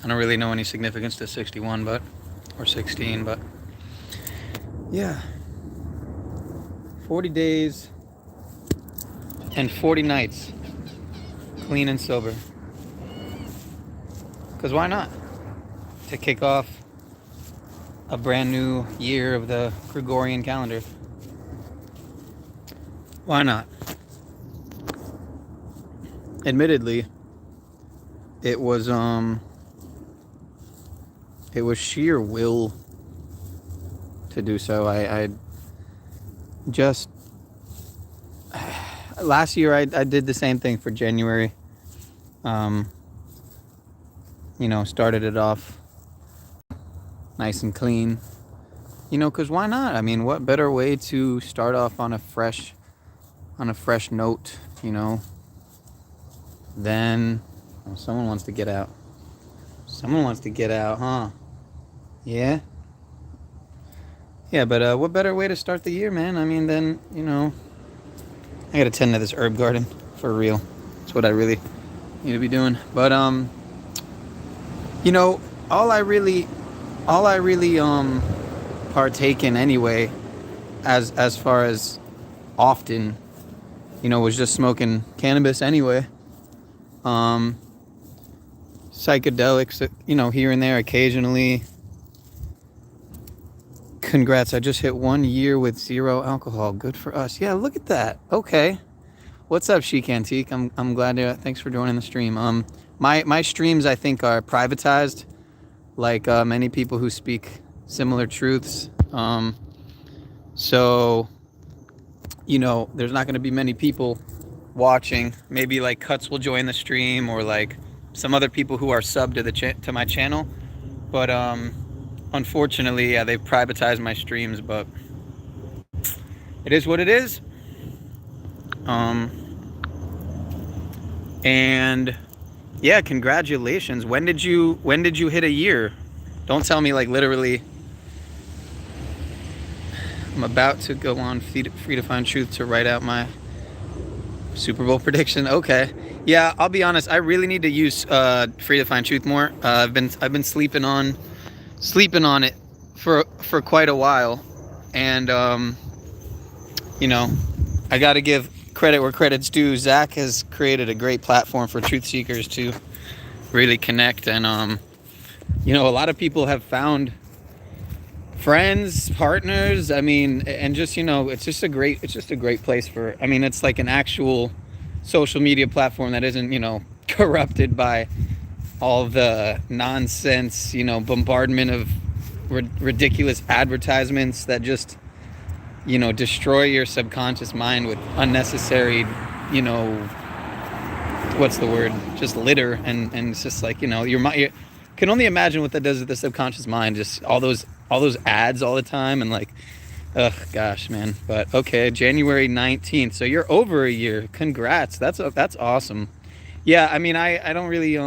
don't really know any significance to 61, or 16, but yeah. 40 days and 40 nights, clean and sober. Because why not? To kick off a brand new year of the Gregorian calendar. Why not? Admittedly, it was sheer will to do so. I just last year I did the same thing for January. Started it off nice and clean. Because why not? I mean, what better way to start off on a fresh note, than someone wants to get out. Someone wants to get out, huh? Yeah? Yeah, but what better way to start the year, man? I mean, then, I gotta tend to this herb garden for real. That's what I really need to be doing. But, all I really partake in anyway, as far as often, was just smoking cannabis anyway. Psychedelics, here and there occasionally. Congrats, I just hit 1 year with 0 alcohol. Good for us. Yeah, look at that. Okay. What's up, Chic Antique? I'm glad to, thanks for joining the stream. My streams, I think, are privatized, like many people who speak similar truths. So, there's not going to be many people watching. Maybe like Cuts will join the stream, or like some other people who are subbed to my channel. But unfortunately, yeah, they've privatized my streams, but it is what it is. And yeah, congratulations. When did you hit a year? Don't tell me like literally. I'm about to go on Free to Find Truth to write out my Super Bowl prediction. Okay. Yeah, I'll be honest. I really need to use Free to Find Truth more. I've been sleeping on it for quite a while, and I got to give credit where credit's due. Zach has created a great platform for truth seekers to really connect, and a lot of people have found friends, partners. I mean, and just it's just a great place for. I mean, it's like an actual social media platform that isn't corrupted by all the nonsense, bombardment of ridiculous advertisements that just destroy your subconscious mind with unnecessary, what's the word? Just litter, and it's just like your mind. You can only imagine what that does to the subconscious mind. Just all those ads all the time, and like, ugh, gosh, man. But okay, January 19th. So you're over a year. Congrats. That's awesome. Yeah, I mean, I don't really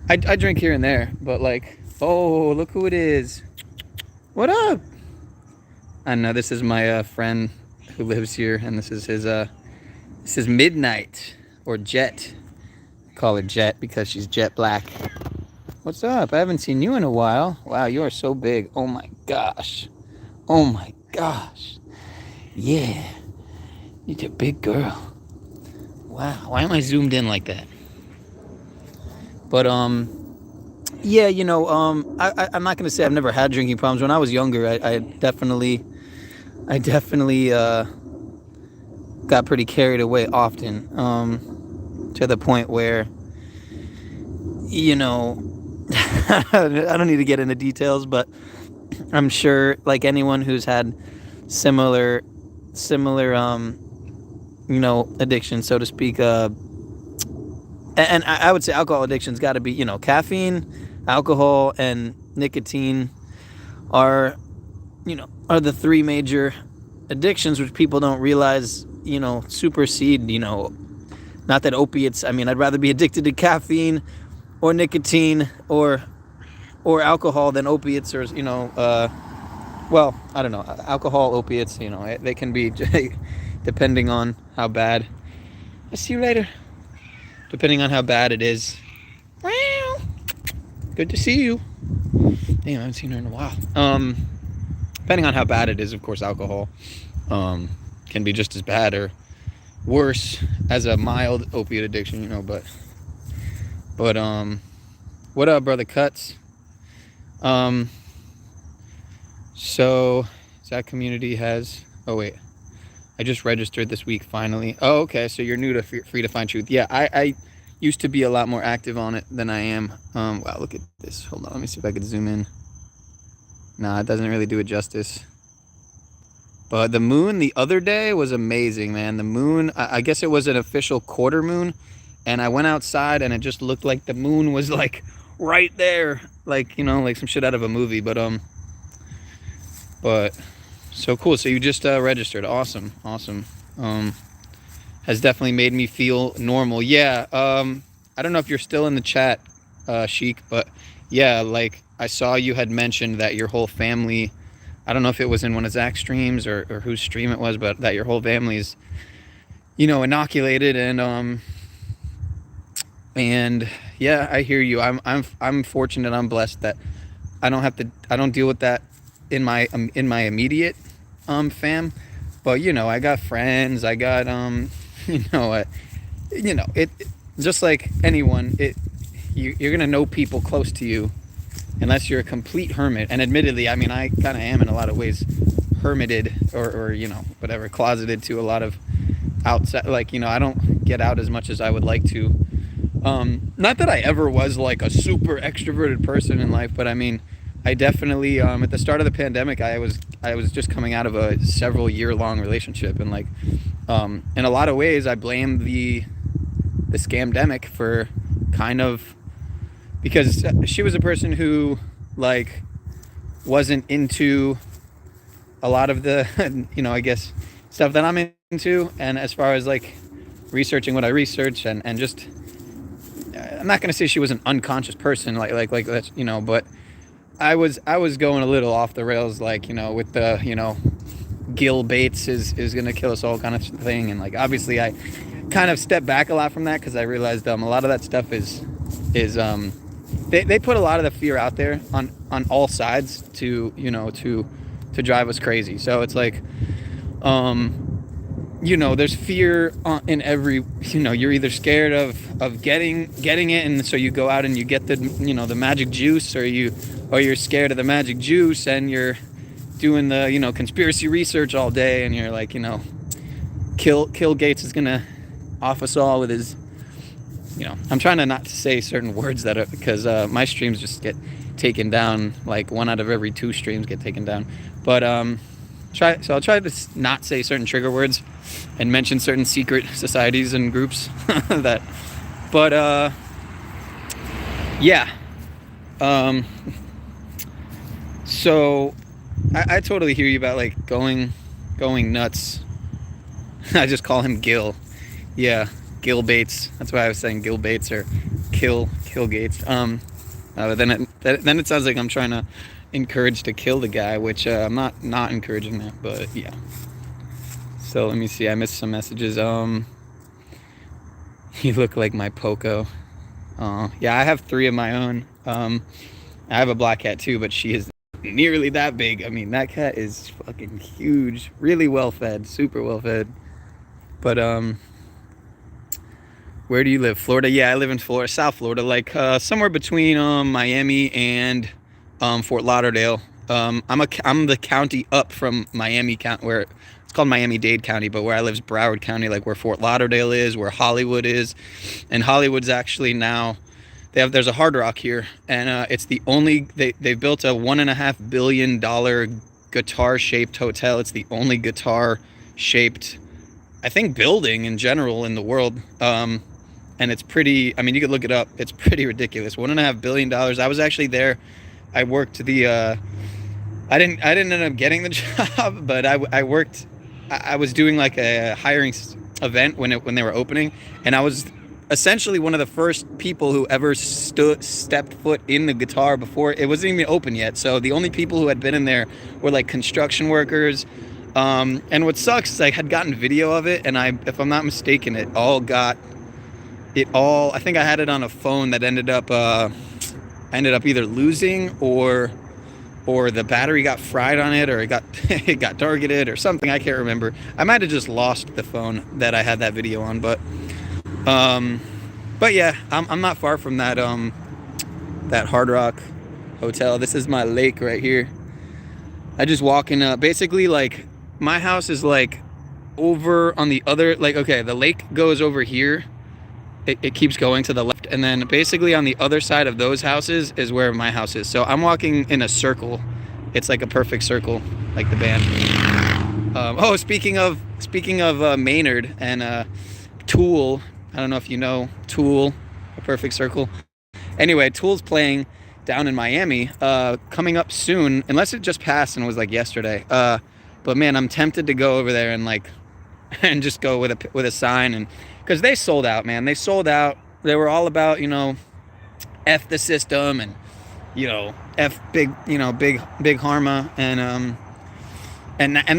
I drink here and there, but like, oh, look who it is. What up? I know this is my friend who lives here, and this is Midnight, or Jet. I call her Jet because she's jet black. What's up? I haven't seen you in a while. Wow, you are so big. Oh my gosh. Oh my gosh. Yeah. You're a big girl. Wow. Why am I zoomed in like that? But yeah, I'm not gonna say I've never had drinking problems. When I was younger, I definitely got pretty carried away often, to the point where, I don't need to get into details, but I'm sure, like anyone who's had similar addiction, so to speak, and I would say alcohol addiction's got to be, caffeine, alcohol, and nicotine are the three major addictions, which people don't realize, supersede, not that opiates. I mean, I'd rather be addicted to caffeine or nicotine or alcohol than opiates, or well, I don't know, alcohol, opiates, they can be depending on how bad. I'll see you later. Depending on how bad it is. Good to see you. Damn, I haven't seen her in a while. Depending on how bad it is, of course, alcohol can be just as bad or worse as a mild opiate addiction, you know. But what up, brother Cuts? So that community has. Oh wait, I just registered this week finally. Oh, okay. So you're new to Free to Find Truth. Yeah, I used to be a lot more active on it than I am. Wow, look at this. Hold on, let me see if I could zoom in. Nah, it doesn't really do it justice. But the moon the other day was amazing, man. The moon, I guess it was an official quarter moon, and I went outside and it just looked like the moon was like right there, like, you know, like some shit out of a movie. But so cool. So you just registered. Awesome. Has definitely made me feel normal. Yeah. I don't know if you're still in the chat, Sheik, but yeah, like I saw you had mentioned that your whole family, I don't know if it was in one of Zach's streams or whose stream it was, but that your whole family's, you know, inoculated. And yeah, I hear you. I'm fortunate. I'm blessed that I don't deal with that in my immediate fam. But you know, I got friends. I got it just like anyone. You're gonna know people close to you, unless you're a complete hermit. And admittedly, I mean, I kind of am in a lot of ways hermited or you know, whatever, closeted to a lot of outside. Like, you know, I don't get out as much as I would like to. Not that I ever was like a super extroverted person in life, but I mean, I definitely at the start of the pandemic, I was just coming out of a several year-long relationship, and like in a lot of ways, I blame the scamdemic for kind of, because she was a person who like wasn't into a lot of the you know, I guess stuff that I'm into, and as far as like researching what I research and just, I'm not gonna say she was an unconscious person like that's, you know, but I was going a little off the rails, like, you know, with the, you know, Gil Bates is gonna kill us all kind of thing, and like obviously I kind of stepped back a lot from that because I realized a lot of that stuff is they put a lot of the fear out there on all sides to, you know, to drive us crazy. So it's like you know, there's fear in every, you know, you're either scared of getting it, and so you go out and you get the, you know, the magic juice, or you're scared of the magic juice and you're doing the, you know, conspiracy research all day, and you're like, you know, Kill Gates is gonna off us all with his, you know, I'm trying to not say certain words that are, because my streams just get taken down, like 1 out of every 2 streams get taken down. But I'll try to not say certain trigger words and mention certain secret societies and groups that, but yeah. So I totally hear you about like going nuts. I just call him Gil. Yeah, Gil Bates. That's why I was saying Gil Bates or Kill Gates. Then it sounds like I'm trying to encourage to kill the guy, which I'm not encouraging that, but yeah. So let me see. I missed some messages. You look like my Poco. Yeah, I have 3 of my own. I have a black cat too, but she is nearly that big. I mean, that cat is fucking huge. Really well fed, super well fed. But where do you live? Florida? Yeah, I live in Florida, South Florida, like somewhere between Miami and Fort Lauderdale. I'm the county up from Miami County, where it's called Miami-Dade County, but where I live is Broward County, like where Fort Lauderdale is, where Hollywood is. And Hollywood's actually now, there's a Hard Rock here, and it's the only, they built a $1.5 billion guitar-shaped hotel. It's the only guitar-shaped, I think, building in general in the world. And it's pretty, I mean, you could look it up. It's pretty ridiculous. $1.5 billion. I was actually there. I worked I didn't end up getting the job, but I worked, I was doing like a hiring event when they were opening, and I was essentially one of the first people who ever stepped foot in the guitar before it wasn't even open yet. So the only people who had been in there were like construction workers. And what sucks is I had gotten video of it, and if I'm not mistaken, I think I had it on a phone that ended up I ended up either losing or the battery got fried on it, or it got it got targeted or something. I can't remember. I might have just lost the phone that I had that video on, um, but yeah, I'm not far from that Hard Rock hotel. This is my lake right here. I just walk in. Basically, like my house is like over on the other. Like okay, the lake goes over here. It keeps going to the left, and then basically on the other side of those houses is where my house is. So I'm walking in a circle. It's like a perfect circle, like the band. Oh, speaking of Maynard and Tool. I don't know if you know Tool, A Perfect Circle. Anyway, Tool's playing down in Miami, coming up soon, unless it just passed and was like yesterday. But man, I'm tempted to go over there and like, and just go with a sign, and because they sold out, man. They sold out. They were all about, F the system, and F big, big Harma, and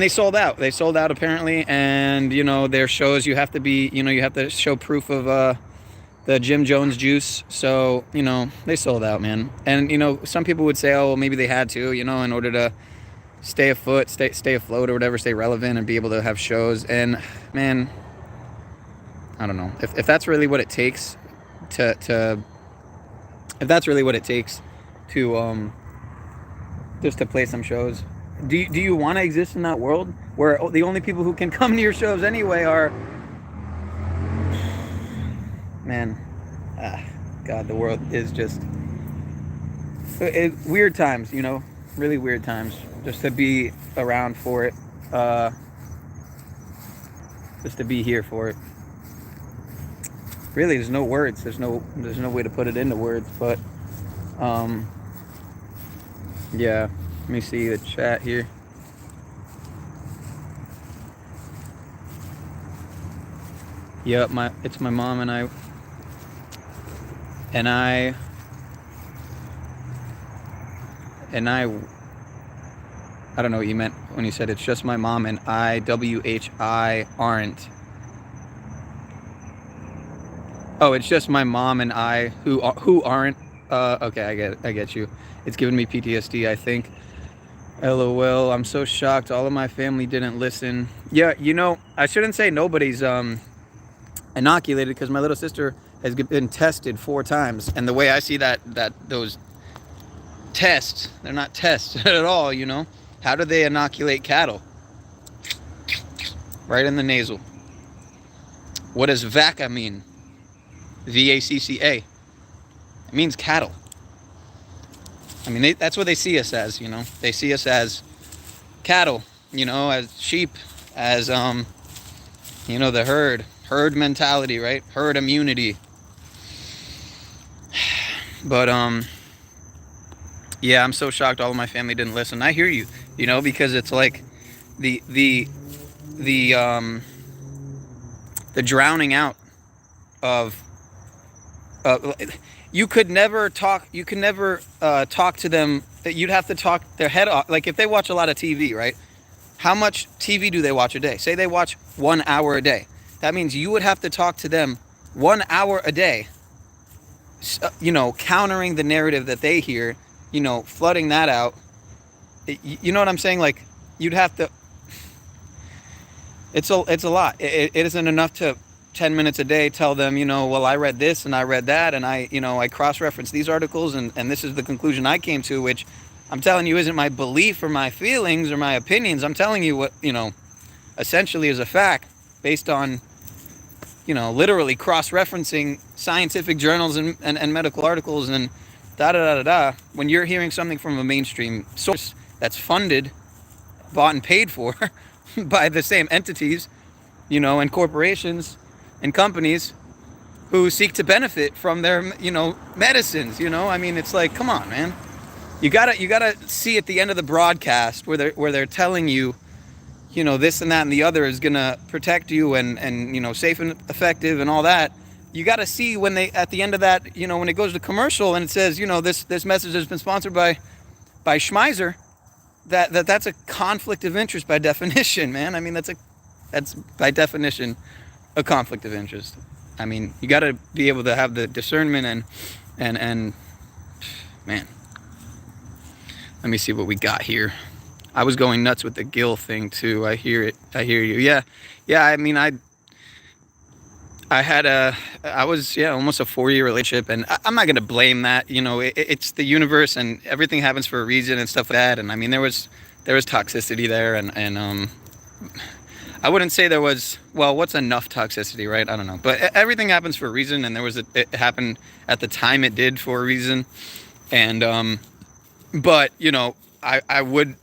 they sold out. They sold out apparently, and their shows you have to show proof of the Jim Jones juice. So they sold out, man. And some people would say, oh well, maybe they had to, in order to stay afloat or whatever, stay relevant and be able to have shows. And man, I don't know if that's really what it takes to just to play some shows. Do you want to exist in that world where the only people who can come to your shows anyway are, man, God, the world is just weird times, really weird times, just to be around for it, just to be here for it. Really, there's no words. There's no way to put it into words. But yeah. Let me see the chat here. Yep, it's my mom and I don't know what you meant when you said it's just my mom and I, WHI, aren't. Oh, it's just my mom and I who aren't. Okay, I get you. It's giving me PTSD, I think. LOL, I'm so shocked. All of my family didn't listen. Yeah, I shouldn't say nobody's inoculated, because my little sister has been tested 4 times, and the way I see that those tests, they're not tests at all. How do they inoculate cattle? Right in the nasal. What does VACA mean? VACCA. It means cattle. I mean, that's what they see us as, They see us as cattle, as sheep, as, the herd mentality, right? Herd immunity. But, yeah, I'm so shocked all of my family didn't listen. I hear you, because it's like the drowning out of, you could never talk to them. You'd have to talk their head off. Like if they watch a lot of TV, right? How much TV do they watch a day? Say they watch 1 hour a day. That means you would have to talk to them 1 hour a day, countering the narrative that they hear, flooding that out. You know what I'm saying? Like you'd have to, it's a lot. It isn't enough to 10 minutes a day tell them, well, I read this and I read that, and I cross-referenced these articles, and this is the conclusion I came to, which I'm telling you isn't my belief or my feelings or my opinions. I'm telling you what, essentially is a fact based on, literally cross-referencing scientific journals and medical articles and da-da-da-da-da. When you're hearing something from a mainstream source that's funded, bought and paid for by the same entities, and corporations and companies who seek to benefit from their, medicines, I mean, it's like, come on, man. You gotta see at the end of the broadcast where they're telling you, this and that and the other is gonna protect you and safe and effective and all that. You gotta see when they, at the end of that, when it goes to commercial and it says, this message has been sponsored by Schmeiser, that's a conflict of interest by definition, man. I mean, that's by definition a conflict of interest. I mean, you got to be able to have the discernment and man. Let me see what we got here. I was going nuts with the Gil thing too. I hear it. I hear you. Yeah, yeah. I mean, I was almost a 4-year relationship, and I'm not gonna blame that. You know, it's the universe, and everything happens for a reason and stuff like that. And I mean, there was toxicity there, and I wouldn't say there was. Well, what's enough toxicity, right? I don't know, but everything happens for a reason, and it happened at the time it did for a reason, and but you know, I would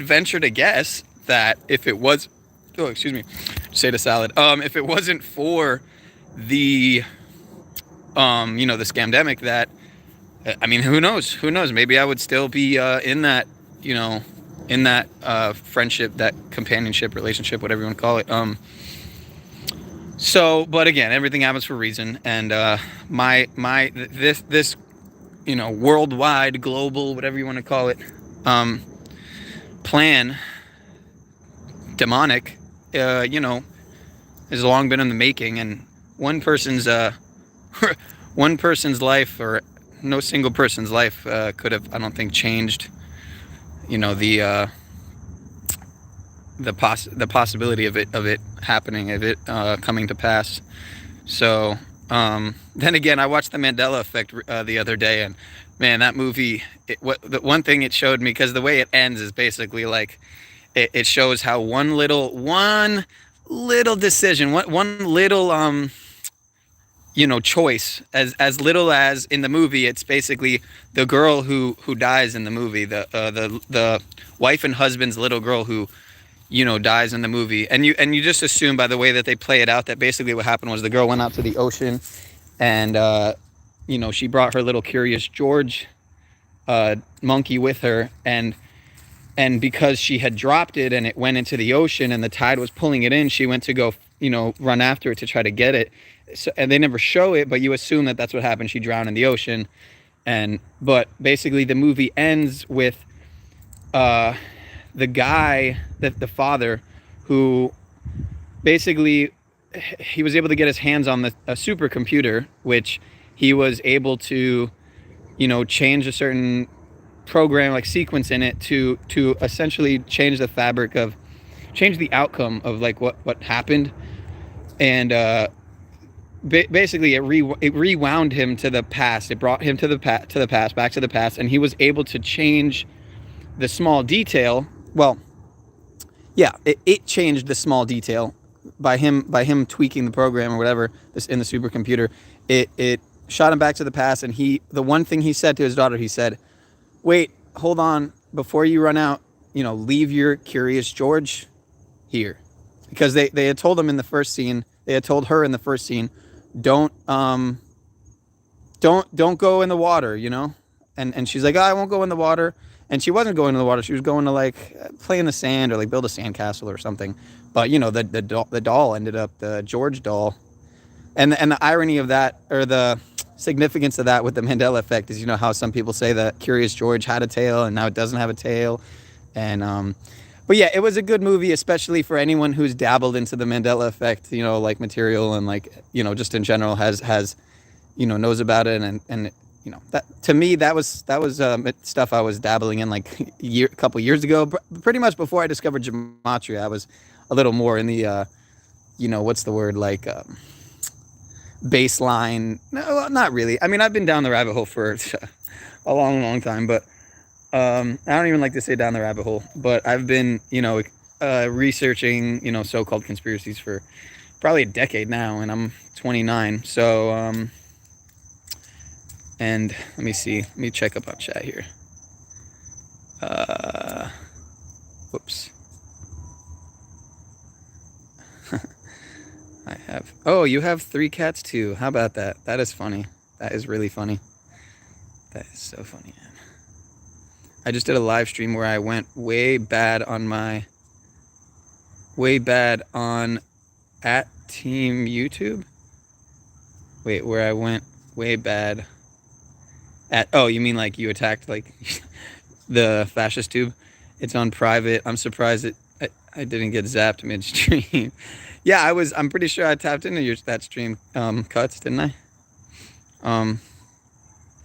venture to guess that if it was, oh excuse me, say the salad. If it wasn't for the the scamdemic, that I mean, who knows? Who knows? Maybe I would still be in that, in that friendship, that companionship, relationship, whatever you want to call it. So, but again, everything happens for a reason, and this worldwide, global, whatever you want to call it, plan, demonic, has long been in the making, and one person's one person's life, or no single person's life, could have, I don't think, changed, the possibility of it happening, of it coming to pass. So then again, I watched The Mandela Effect the other day, and man, that movie, the one thing it showed me, because the way it ends is basically like, it shows how one little decision, one little choice, as little as in the movie, it's basically the girl who dies in the movie, the wife and husband's little girl who dies in the movie, and you just assume by the way that they play it out that basically what happened was the girl went out to the ocean, and she brought her little Curious George monkey with her, and because she had dropped it and it went into the ocean and the tide was pulling it in, she went to go run after it to try to get it. So, and they never show it, but you assume that that's what happened. She drowned in the ocean, but basically the movie ends with the guy, the father, who basically, he was able to get his hands on a supercomputer, which he was able to, change a certain program, like sequence in it, to essentially change the outcome of like what happened, and basically it rewound him to the past. It brought him to the past, back to the past, and he was able to change the small detail. Well, yeah, it changed the small detail by him tweaking the program or whatever this in the supercomputer. It shot him back to the past, and the one thing he said to his daughter, he said, "Wait, hold on, before you run out, leave your Curious George here," because they had told him in the first scene, they had told her in the first scene, don't go in the water, and she's like, "Oh, I won't go in the water." And she wasn't going in the water. She was going to like play in the sand or like build a sandcastle or something. But the doll ended up, the George doll, and the irony of that, or the significance of that with the Mandela effect, is how some people say that Curious George had a tail and now it doesn't have a tail, and but yeah, it was a good movie, especially for anyone who's dabbled into the Mandela effect, like material, and like just in general has knows about it, and that, to me, that was stuff I was dabbling in like a couple years ago, pretty much before I discovered gematria. I was a little more in the what's the word, like baseline. No, not really. I mean, I've been down the rabbit hole for a long time, but I don't even like to say down the rabbit hole, but I've been researching so-called conspiracies for probably a decade now, and I'm 29. So and let me see. Let me check up on chat here. Whoops. I have. Oh, you have 3 cats too. How about that? That is funny. That is really funny. That is so funny, man. I just did a live stream where I went way bad on at Team YouTube. Wait, where I went way bad at, oh, you mean like you attacked like the fascist tube? It's on private. I'm surprised I didn't get zapped midstream. Yeah, I'm pretty sure I tapped into that stream cuts, didn't I?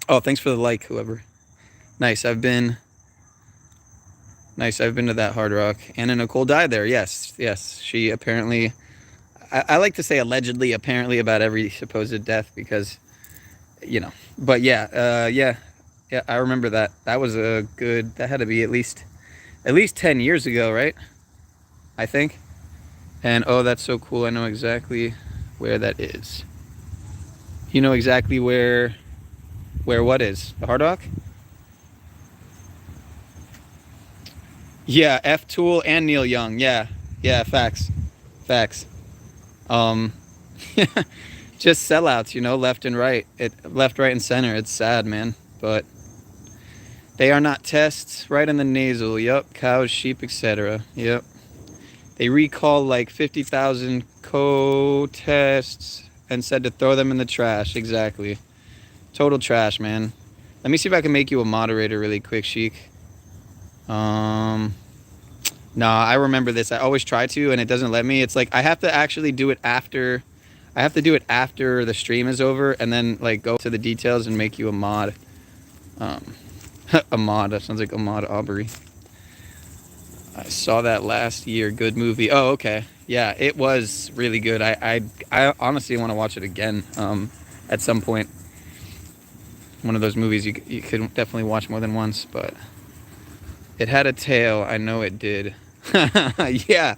Oh, thanks for the like, whoever. Nice. I've been to that Hard Rock. Anna Nicole died there. Yes, yes. She apparently. I like to say allegedly, apparently about every supposed death because, But yeah. I remember that. That was a good. That had to be at least 10 years ago, right? I think. And oh, that's so cool. I know exactly where that is. You know exactly where what is the Hard Rock? Yeah, F Tool and Neil Young. Yeah, yeah. Facts, facts. Um, just sellouts, left and right. Left, right, and center. It's sad, man. But they are not tests. Right in the nasal. Yup. Cows, sheep, etc. Yep. They recalled like 50,000 co-tests and said to throw them in the trash. Exactly. Total trash, man. Let me see if I can make you a moderator really quick, Sheik. No, I remember this. I always try to, and it doesn't let me. It's like I have to actually do it after. I have to do it after the stream is over, and then like go to the details and make you a mod. A mod. That sounds like Ahmad Aubrey. I saw that last year. Good movie. Oh, okay. Yeah, it was really good. I honestly want to watch it again. At some point. One of those movies you could definitely watch more than once, but it had a tail. I know it did. Yeah,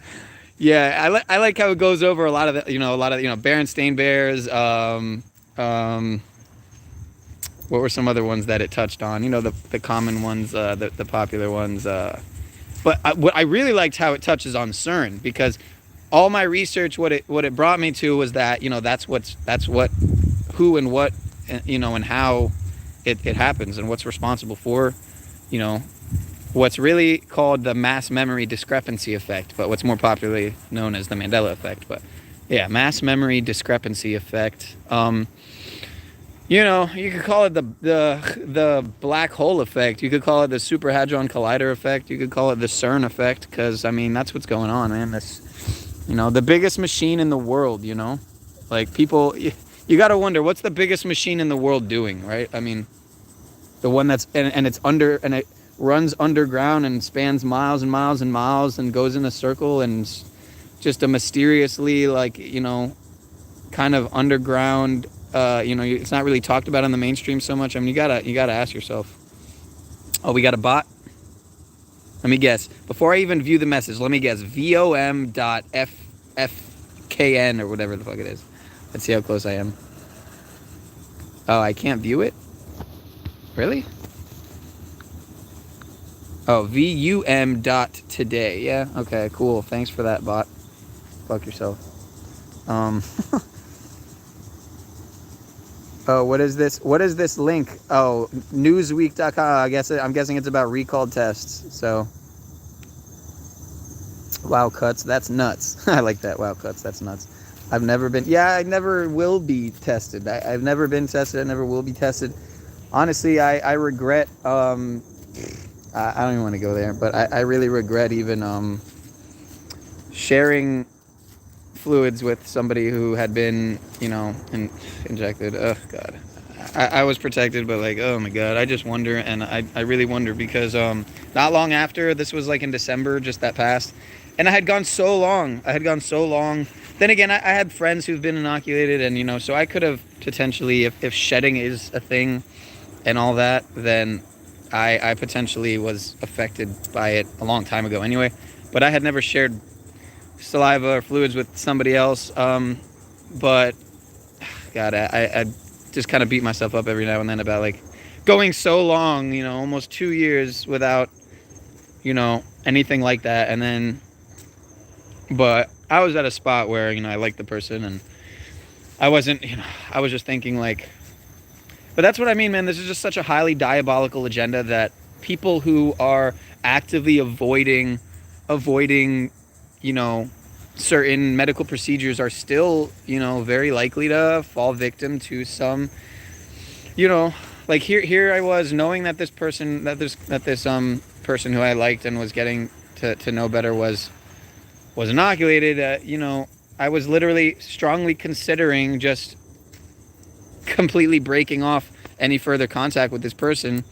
yeah. I like how it goes over a lot of the, Berenstain Bears. What were some other ones that it touched on? The common ones, the popular ones. But what I really liked how it touches on CERN, because all my research, what it brought me to was that who and what, and how it happens and what's responsible for, what's really called the mass memory discrepancy effect, but what's more popularly known as the Mandela effect. But yeah, mass memory discrepancy effect. You could call it the black hole effect. You could call it the Super Hadron Collider effect. You could call it the CERN effect, because that's what's going on, man. This, the biggest machine in the world. Like people, you got to wonder what's the biggest machine in the world doing, right? The one that's and it's under and it runs underground and spans miles and miles and miles and goes in a circle and just a mysteriously kind of underground. It's not really talked about on the mainstream so much. You gotta ask yourself. Oh, we got a bot. Let me guess. Before I even view the message, let me guess. vom.ffkn or whatever the fuck it is. Let's see how close I am. Oh, I can't view it? Really? Oh, vum.today. Yeah, okay, cool. Thanks for that, bot. Fuck yourself. Oh, what is this? What is this link? Oh, newsweek.com. I'm guessing it's about recalled tests. So, wow, cuts. That's nuts. I like that. Wow, cuts. That's nuts. I've never been. Yeah, I never will be tested. I've never been tested. I never will be tested. Honestly, I regret. I don't even want to go there, but I really regret even sharing fluids with somebody who had been, injected. Oh God, I was protected, but oh my God, I just wonder, and I really wonder because not long after, this was in December, just that passed, and I had gone so long. Then again, I had friends who've been inoculated, and so I could have potentially, if shedding is a thing, and all that, then I potentially was affected by it a long time ago anyway. But I had never shared saliva or fluids with somebody else. But God, I just kind of beat myself up every now and then about going so long, almost 2 years without, anything like that. And then, but I was at a spot where, I liked the person, and I wasn't, I was just thinking but that's what I mean, man. This is just such a highly diabolical agenda that people who are actively avoiding, certain medical procedures are still, very likely to fall victim to some, here I was knowing that this person, person who I liked and was getting to know better was inoculated. I was literally strongly considering just completely breaking off any further contact with this person,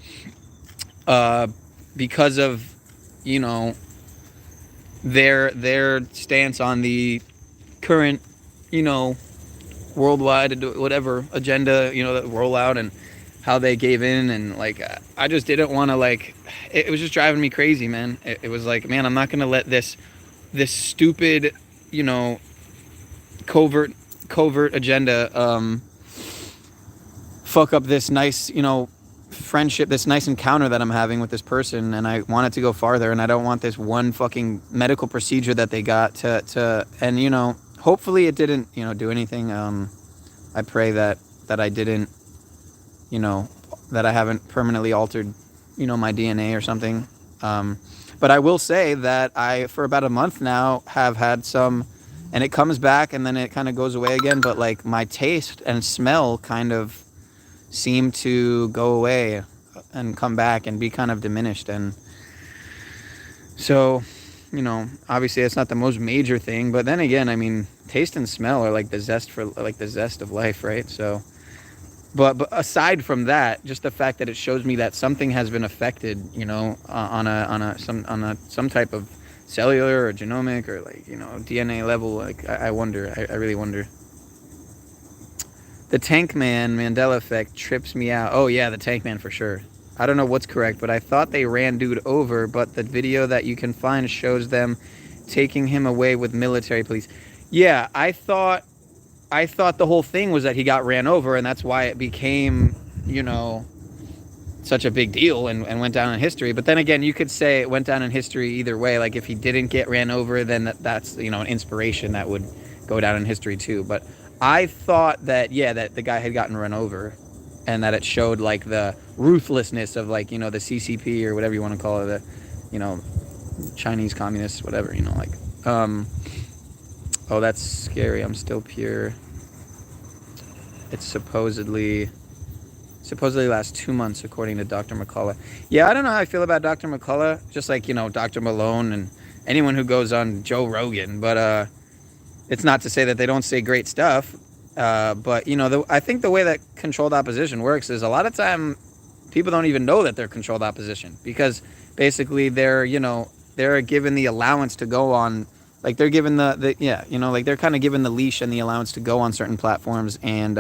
uh, because of, you know, their stance on the current, you know, worldwide whatever agenda, you know, that rollout, and how they gave in, and like I just didn't want to like. It was just driving me crazy, man. It was like, man, I'm not gonna let this stupid, you know, covert agenda fuck up this nice, you know, friendship, this nice encounter that I'm having with this person. And I want it to go farther, and I don't want this one fucking medical procedure that they got to and, you know, hopefully it didn't, you know, do anything. I pray that I didn't, you know, that I haven't permanently altered, you know, my DNA or something. But I will say that I, for about a month now, have had some, and it comes back and then it kind of goes away again, but like my taste and smell kind of seem to go away and come back and be kind of diminished. And so, you know, obviously it's not the most major thing, but then again, I mean, taste and smell are like the zest of life, right? So, but aside from that, just the fact that it shows me that something has been affected, you know, on some type of cellular or genomic or like, you know, DNA level. Like I wonder, I really wonder. The Tank Man Mandela effect trips me out. Oh yeah, the Tank Man for sure. I don't know what's correct, but I thought they ran dude over, but the video that you can find shows them taking him away with military police. Yeah, I thought the whole thing was that he got ran over, and that's why it became, you know, such a big deal and went down in history. But then again, you could say it went down in history either way. Like if he didn't get ran over, then that's, you know, an inspiration that would go down in history too. But I thought that, yeah, that the guy had gotten run over, and that it showed like the ruthlessness of, like, you know, the CCP or whatever you want to call it, the, you know, Chinese communists, whatever, you know, like, oh, that's scary. I'm still pure. It's supposedly lasts 2 months, according to Dr. McCullough. Yeah, I don't know how I feel about Dr. McCullough, just like, you know, Dr. Malone and anyone who goes on Joe Rogan. But it's not to say that they don't say great stuff. But, you know, I think the way that controlled opposition works is a lot of time people don't even know that they're controlled opposition, because basically they're, you know, they're given the allowance to go on, like they're given the yeah, you know, like they're kind of given the leash and the allowance to go on certain platforms, and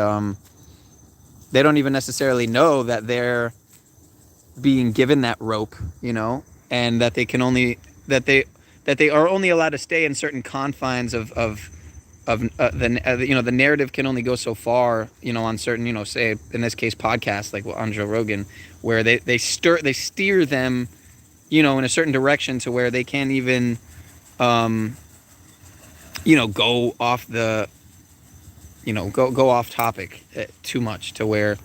they don't even necessarily know that they're being given that rope, you know, and that they can only, that they are only allowed to stay in certain confines of you know, the narrative can only go so far, you know, on certain, you know, say in this case podcasts like on Joe Rogan, where they steer them, you know, in a certain direction to where they can't even you know, go off the, you know, go off topic too much, to where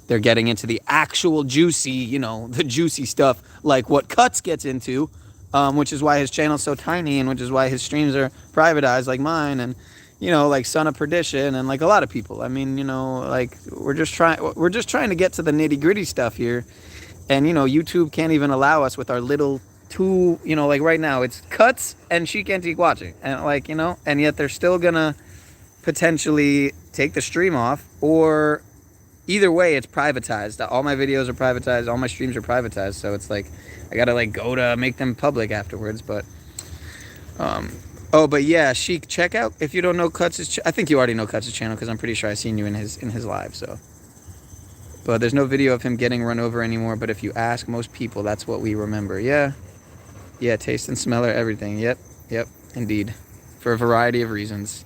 they're getting into the actual juicy, you know, the juicy stuff, like what Cuts gets into, which is why his channel's so tiny, and which is why his streams are privatized like mine, and, you know, like Son of Perdition, and like a lot of people. I mean, you know, like we're just trying to get to the nitty gritty stuff here, and, you know, YouTube can't even allow us with our little two, you know, like right now it's Cuts and She Can't Keep Watching, and like, you know, and yet they're still gonna potentially take the stream off, or either way it's privatized. All my videos are privatized, all my streams are privatized, so it's like I gotta like go to make them public afterwards. But oh, but yeah, Sheik, check out, if you don't know Cuts' I think you already know Cuts' channel, because I'm pretty sure I've seen you in his live. So, but there's no video of him getting run over anymore, but if you ask most people, that's what we remember. Yeah, taste and smell are everything. Yep, indeed, for a variety of reasons.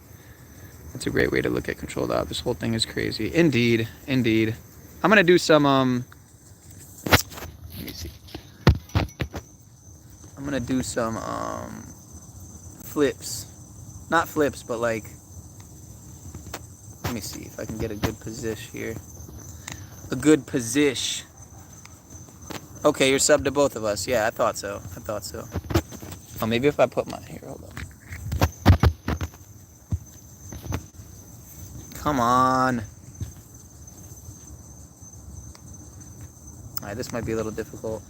That's a great way to look at controlled op. This whole thing is crazy. Indeed. I'm gonna do some let me see. I'm gonna do some flips. Not flips, but like, let me see if I can get a good position here. A good position. Okay, you're subbed to both of us. Yeah, I thought so. Oh, maybe if I put my, here, hold on. Come on. Alright, this might be a little difficult.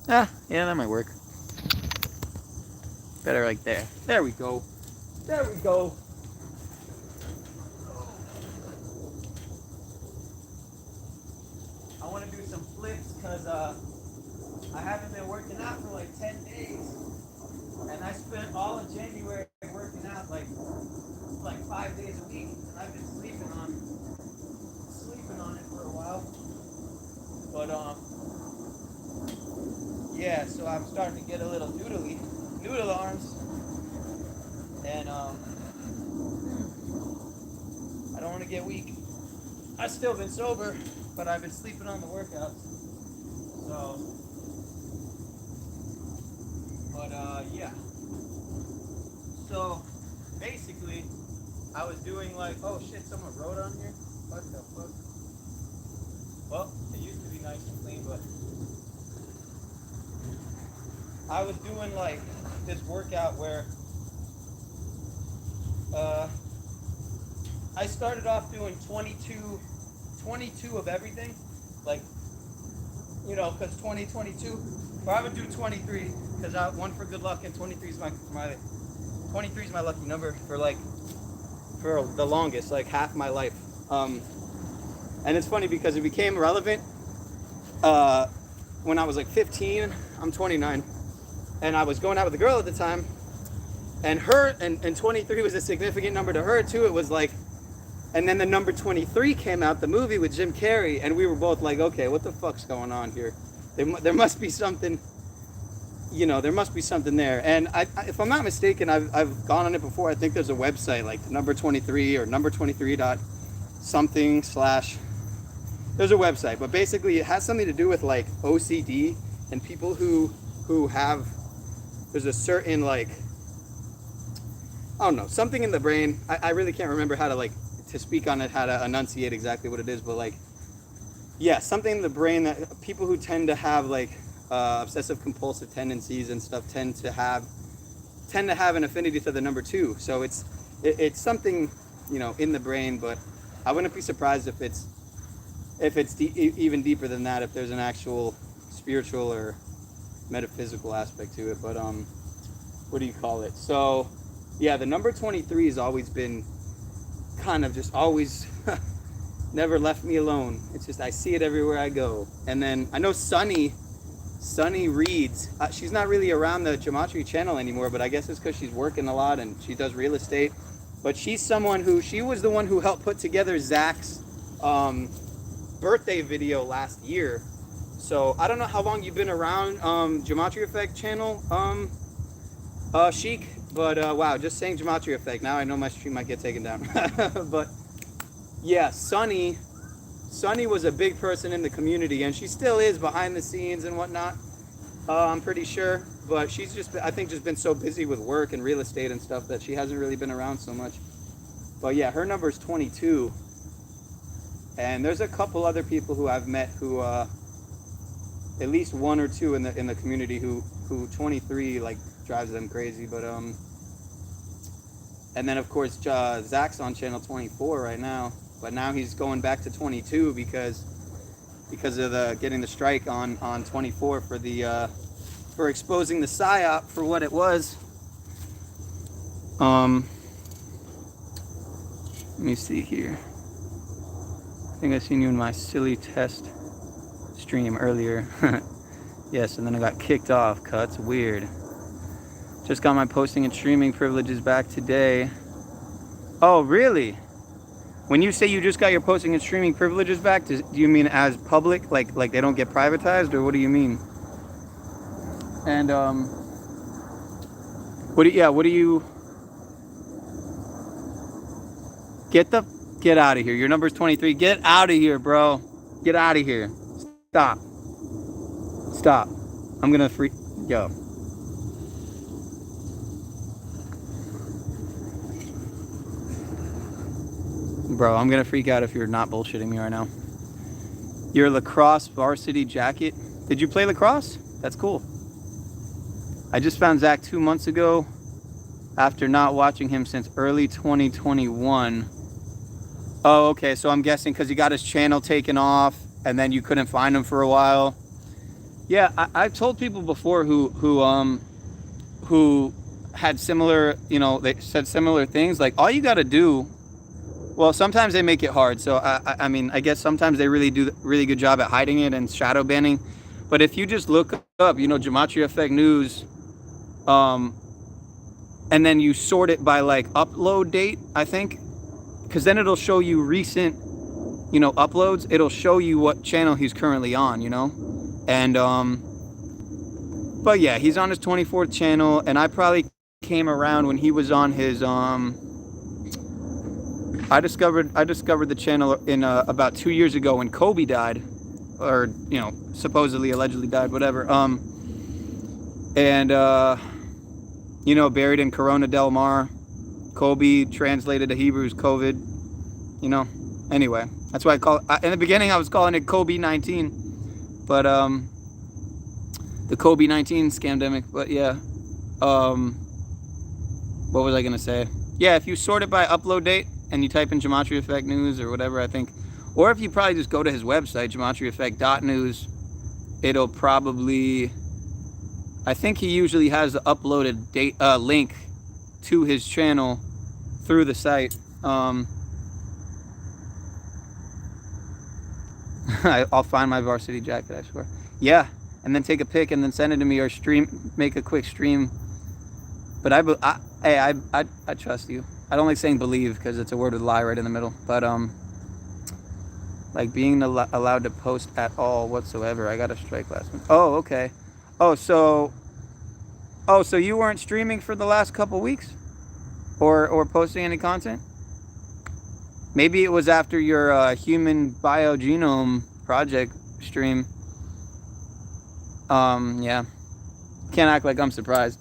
Yeah, that might work. Better like there. There we go. I want to do some flips because I haven't been working out for like 10 days. And I spent all of January working out like 5 days a week. And I've been sleeping on it for a while. But yeah, so I'm starting to get a little noodle arms. And I don't want to get weak. I've still been sober, but I've been sleeping on the workouts. So, but yeah. So basically, I was doing like, oh shit, someone wrote on here? What the fuck? Well, it used to be nice and clean, but I was doing like this workout where I started off doing 22 of everything, like, you know, because 22, or I would do 23, because I one for good luck, and 23 is my 23 is my lucky number for the longest, like half my life. And it's funny because it became relevant when I was like 15. I'm 29, and I was going out with a girl at the time, and her and 23 was a significant number to her too. It was like, and then the number 23 came out, the movie with Jim Carrey, and we were both like, okay, what the fuck's going on here? There must be something, you know, there must be something there. And I if I'm not mistaken, I've gone on it before. I think there's a website like number 23 or number 23 dot something slash. There's a website, but basically it has something to do with like OCD and people who have, there's a certain like, I don't know, something in the brain. I really can't remember how to speak on it, how to enunciate exactly what it is, but like, yeah, something in the brain that people who tend to have like obsessive compulsive tendencies and stuff tend to have an affinity to the number 2. So it's something, you know, in the brain, but I wouldn't be surprised if it's even deeper than that, if there's an actual spiritual or metaphysical aspect to it. But what do you call it? So yeah, the number 23 has always been kind of just always never left me alone. It's just I see it everywhere I go. And then I know Sunny reads. She's not really around the Gematria channel anymore, but I guess it's because she's working a lot and she does real estate. But she's someone who, she was the one who helped put together Zach's birthday video last year. So I don't know how long you've been around Gematria Effect channel, Sheik. But wow, just saying Gematria Effect, now I know my stream might get taken down. But yeah, Sunny was a big person in the community, and she still is behind the scenes and whatnot, I'm pretty sure. But she's just, I think, just been so busy with work and real estate and stuff that she hasn't really been around so much. But yeah, her number is 22. And there's a couple other people who I've met who, at least one or two in the community who 23 like drives them crazy. But and then of course Zach's on channel 24 right now, but now he's going back to 22 because of getting the strike on 24 for exposing the psyop for what it was. Let me see here. I think I seen you in my silly test stream earlier. Yes, and then I got kicked off. Cuts weird. Just got my posting and streaming privileges back today. Oh, really? When you say you just got your posting and streaming privileges back, do you mean as public, like they don't get privatized, or what do you mean? And what do you get out of here? Your number's 23. Get out of here, bro. Get out of here. Stop. I'm gonna yo. Bro, I'm gonna freak out if you're not bullshitting me right now. Your lacrosse varsity jacket. Did you play lacrosse? That's cool. I just found Zach 2 months ago after not watching him since early 2021. Oh, okay. So I'm guessing because he got his channel taken off and then you couldn't find him for a while. Yeah, I've told people before who had similar, you know, they said similar things. Like, all you got to do Well, sometimes they make it hard. So I mean, I guess sometimes they really do really good job at hiding it and shadow banning. But if you just look up, you know, Gematria Effect News, um, and then you sort it by like upload date, I think, because then it'll show you recent, you know, uploads. It'll show you what channel he's currently on, you know, and but yeah, he's on his 24th channel, and I probably came around when he was on his I discovered the channel in about 2 years ago when Kobe died, or you know, supposedly allegedly died, whatever. And you know, buried in Corona del Mar. Kobe translated to Hebrews COVID. You know. Anyway, that's why I call in the beginning I was calling it Kobe 19, but the Kobe 19 scamdemic. But yeah, what was I gonna say? Yeah, if you sort it by upload date and you type in Gematria Effect News or whatever, I think, or if you probably just go to his website, gematriaeffect.news, it'll probably, I think he usually has the uploaded date link to his channel through the site. I'll find my varsity jacket, I swear. Yeah, and then take a pic and then send it to me, or make a quick stream. But I trust you. I don't like saying believe because it's a word with lie right in the middle. But like being allowed to post at all whatsoever. I got a strike last month. Oh, okay. So you weren't streaming for the last couple weeks, or posting any content? Maybe it was after your human biogenome project stream. Yeah. Can't act like I'm surprised,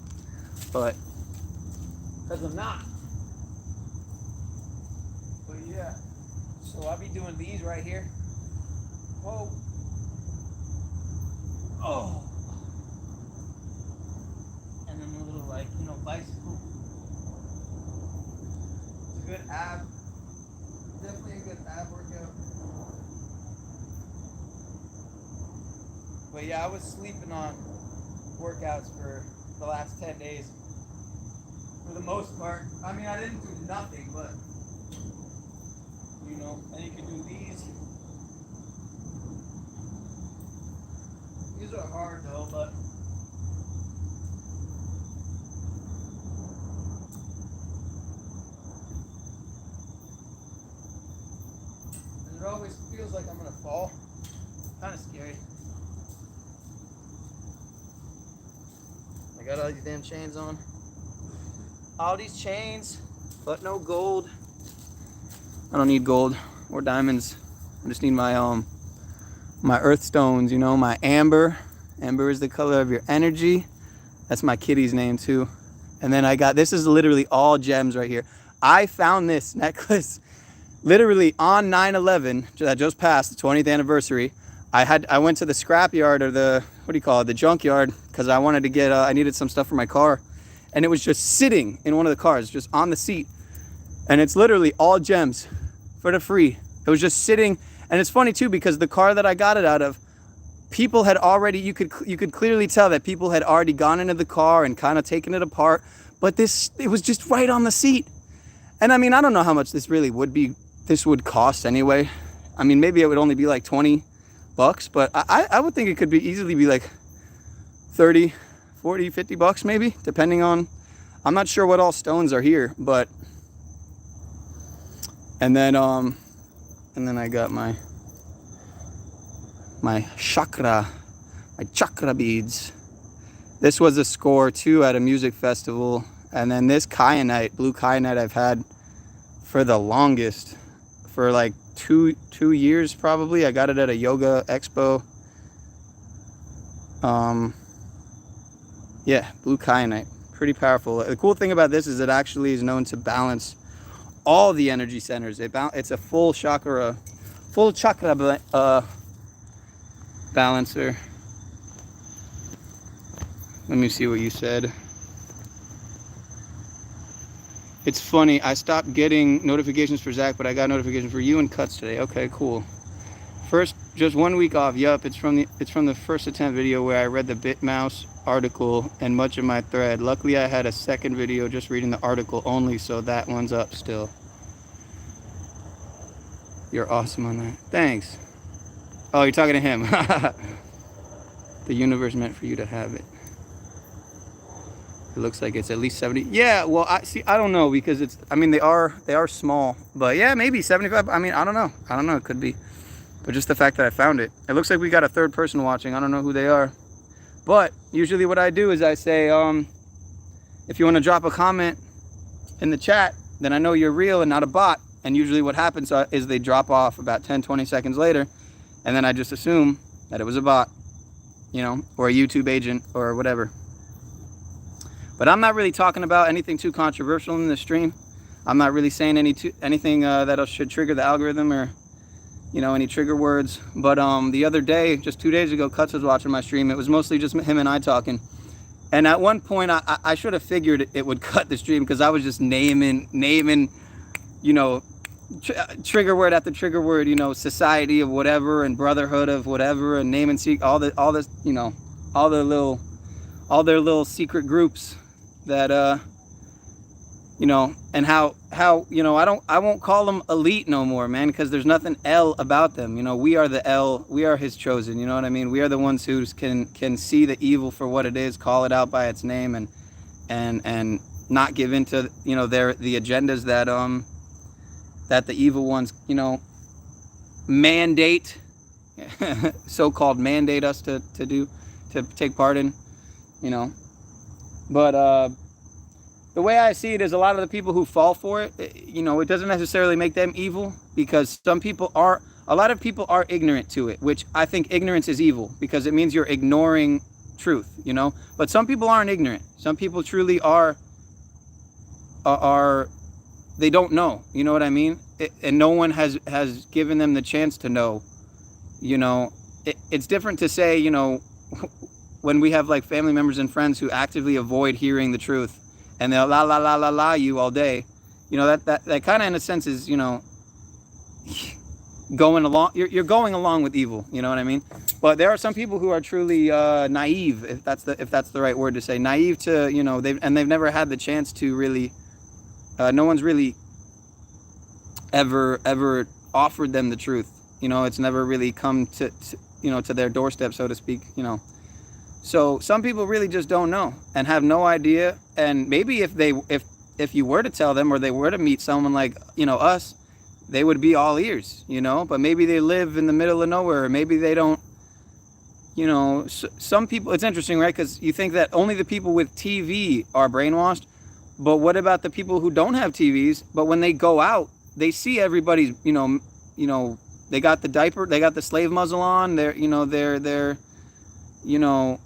but because I'm not. But yeah. So I'll be doing these right here. Whoa. Oh. And then a little, like, you know, bicycle. It's a good ab. Definitely a good ab workout. But yeah, I was sleeping on workouts for the last 10 days. For the most part. I mean, I didn't do nothing, but, you know, and you can do these. These are hard though, but it always feels like I'm gonna fall. Kind of scary. I got all these damn chains on. All these chains, but no gold. I don't need gold or diamonds. I just need my my earth stones, you know, my amber. Amber is the color of your energy. That's my kitty's name too. And then I got, this is literally all gems right here. I found this necklace literally on 9/11 that just passed, the 20th anniversary. I went to the scrapyard, or the, what do you call it, the junkyard, because I wanted to get, I needed some stuff for my car. And it was just sitting in one of the cars, just on the seat. And it's literally all gems for the free. It was just sitting. And it's funny too, because the car that I got it out of, people had already, you could clearly tell that people had already gone into the car and kind of taken it apart. But it was just right on the seat. And I mean, I don't know how much this really would cost anyway. I mean, maybe it would only be like $20, but I would think it could easily be like 30, 40, $50 maybe, depending on, I'm not sure what all stones are here, but, and then I got my chakra beads. This was a score too at a music festival. And then this kyanite, blue kyanite, I've had for the longest, for like two years probably. I got it at a yoga expo. Yeah, blue kyanite, pretty powerful. The cool thing about this is it actually is known to balance all the energy centers. It's a full chakra balancer. Let me see what you said. It's funny, I stopped getting notifications for Zach, but I got notifications for you and Cuts today. Okay, cool. First, just 1 week off. Yup, it's from the first attempt video where I read the BitMouse article and much of my thread. Luckily, I had a second video just reading the article only, so that one's up still. You're awesome on that. Thanks. Oh, you're talking to him. The universe meant for you to have it. It looks like it's at least 70. Yeah, well, I don't know, because it's, I mean, they are small, but yeah, maybe 75. I mean, I don't know. It could be. But just the fact that I found it. It looks like we got a third person watching. I don't know who they are. But usually what I do is I say, if you want to drop a comment in the chat, then I know you're real and not a bot. And usually what happens is they drop off about 10, 20 seconds later. And then I just assume that it was a bot, you know, or a YouTube agent or whatever. But I'm not really talking about anything too controversial in the stream. I'm not really saying anything that should trigger the algorithm, or, you know, any trigger words. But the other day, just 2 days ago, Cuts was watching my stream. It was mostly just him and I talking. And at one point, I should have figured it would cut the stream, because I was just naming, you know, trigger word after trigger word, you know, society of whatever and brotherhood of whatever and name and seek, all this, you know, all their little secret groups that, you know, and how, you know, I won't call them elite no more, man, because there's nothing L about them. You know, we are the L, we are his chosen, you know what I mean? We are the ones who can see the evil for what it is, call it out by its name, and not give into, you know, the agendas that the evil ones, you know, mandate, so-called mandate us to take part in, you know. But the way I see it is, a lot of the people who fall for it, you know, it doesn't necessarily make them evil, because a lot of people are ignorant to it, which I think ignorance is evil, because it means you're ignoring truth, you know. But some people aren't ignorant. Some people truly are they don't know, you know what I mean? And no one has given them the chance to know, you know. It's different to say, you know, when we have like family members and friends who actively avoid hearing the truth, and they'll la you all day, you know, that kind of in a sense is, you know, going along, you're going along with evil, you know what I mean? But there are some people who are truly naive, if that's the right word to say, naive to, you know, they've never had the chance to really, no one's really ever offered them the truth, you know. It's never really come to you know, to their doorstep, so to speak, you know. So some people really just don't know and have no idea. And maybe if you were to tell them, or they were to meet someone like, you know, us, they would be all ears, you know. But maybe they live in the middle of nowhere, or maybe they don't, you know. Some people, it's interesting, right? Because you think that only the people with TV are brainwashed, but what about the people who don't have TVs, but when they go out, they see everybody's, you know, they got the diaper, they got the slave muzzle on, they're, you know, they're, you know.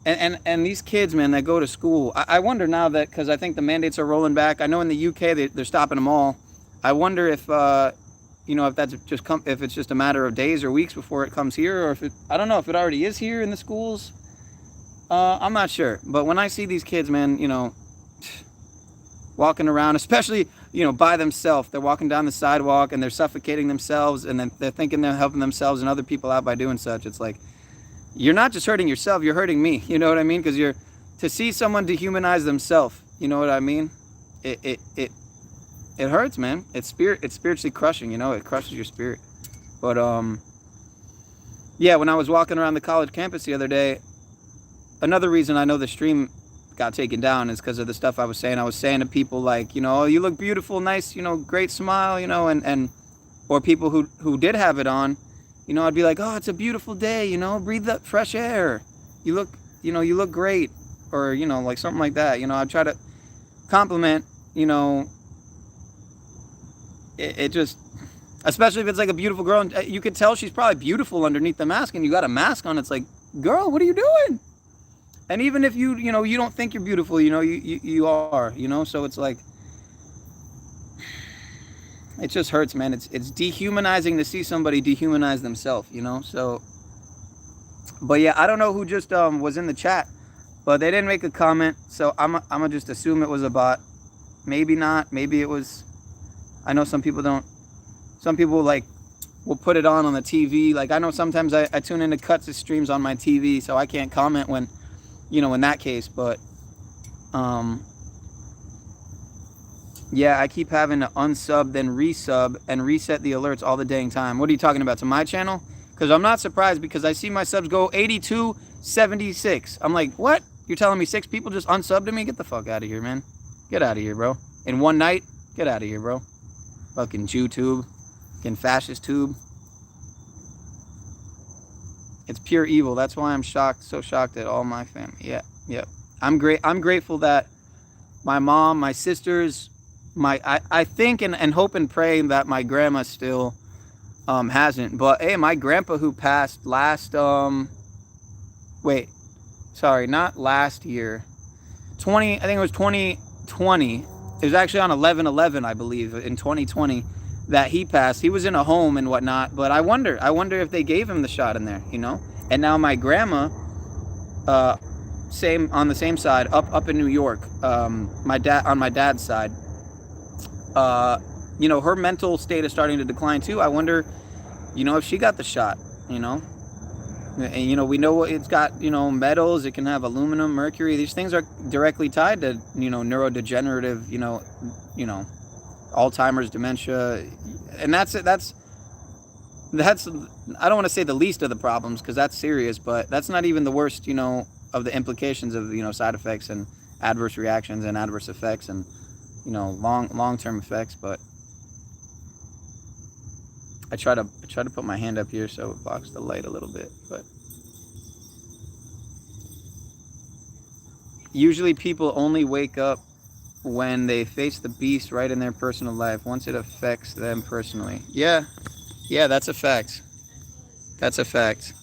And these kids, man, that go to school, I wonder now that, because I think the mandates are rolling back. I know in the UK they're stopping them all. I wonder if, you know, if that's just if it's just a matter of days or weeks before it comes here, or if I don't know if it already is here in the schools. I'm not sure. But when I see these kids, man, you know, walking around, especially, you know, by themselves, they're walking down the sidewalk and they're suffocating themselves, and then they're thinking they're helping themselves and other people out by doing such. It's like, you're not just hurting yourself, you're hurting me. You know what I mean? Because to see someone dehumanize themselves, you know what I mean? It hurts, man. It's spiritually crushing, you know. It crushes your spirit. But yeah, when I was walking around the college campus the other day, another reason I know the stream got taken down is because of the stuff I was saying. I was saying to people like, you know, oh, you look beautiful, nice, you know, great smile, you know, and or people who did have it on. You know, I'd be like, oh, it's a beautiful day, you know, breathe the fresh air. You look great. Or, you know, like something like that. You know, I'd try to compliment, you know, it just, especially if it's like a beautiful girl, and you could tell she's probably beautiful underneath the mask, and you got a mask on. It's like, girl, what are you doing? And even if you know, you don't think you're beautiful, you know, you are, you know, so it's like, it just hurts, man. It's dehumanizing to see somebody dehumanize themselves, you know. So, but yeah, I don't know who just was in the chat, but they didn't make a comment, so I'm gonna just assume it was a bot. Maybe not. Maybe it was. I know some people don't. Some people like will put it on the TV. Like I know sometimes I tune into Cuts of streams on my TV, so I can't comment when, you know, in that case. But Yeah, I keep having to unsub, then resub, and reset the alerts all the dang time. What are you talking about? To my channel? Because I'm not surprised because I see my subs go 82, 76. I'm like, what? You're telling me 6 people just unsubbed to me? Get the fuck out of here, man. Get out of here, bro. In one night? Get out of here, bro. Fucking Jew tube. Fucking fascist tube. It's pure evil. That's why I'm shocked, so shocked at all my family. Yeah, yeah. I'm grateful that my mom, my sisters, I think and hope and pray that my grandma still hasn't. But hey, my grandpa who passed last wait, sorry, not last year. I think it was 2020. It was actually on 11/11, I believe, in 2020 that he passed. He was in a home and whatnot, but I wonder if they gave him the shot in there, you know? And now my grandma, same on the same side, up in New York, my dad's side, you know, her mental state is starting to decline too. I wonder, you know, if she got the shot, you know? And, you know, we know it's got, you know, metals, it can have aluminum, mercury. These things are directly tied to, you know, neurodegenerative, you know, Alzheimer's, dementia. And that's I don't want to say the least of the problems because that's serious, but that's not even the worst, you know, of the implications of, you know, side effects and adverse reactions and adverse effects and, you know, long-term effects. But I try to put my hand up here so it blocks the light a little bit, but usually people only wake up when they face the beast right in their personal life, once it affects them personally. Yeah, that's a fact. That's a fact.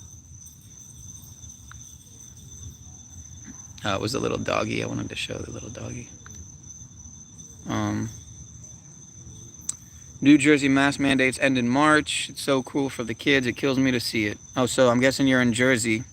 It was a little doggy. I wanted to show the little doggy. New Jersey mask mandates end in March. It's so cool for the kids. It kills me to see it. Oh, so I'm guessing you're in Jersey.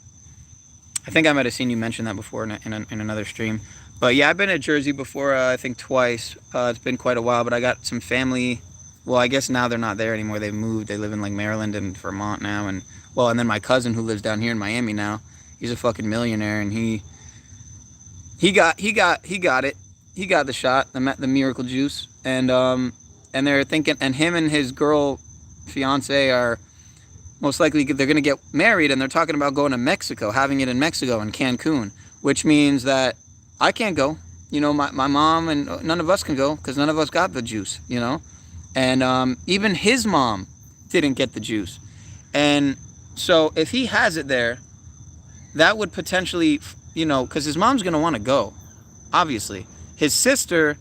I think I might have seen you mention that before in another stream. But yeah, I've been to Jersey before, I think twice. It's been quite a while, but I got some family. Well, I guess now they're not there anymore. They've moved. They live in like Maryland and Vermont now. And then my cousin who lives down here in Miami now, he's a fucking millionaire, and he got it. He got the shot, the miracle juice, and they're thinking, and him and his girl, fiance, are most likely they're gonna get married, and they're talking about going to Mexico, having it in Mexico in Cancun, which means that I can't go. You know, my mom and none of us can go because none of us got the juice. You know, and even his mom didn't get the juice, and so if he has it there, that would potentially, you know, because his mom's gonna want to go, obviously. His sister,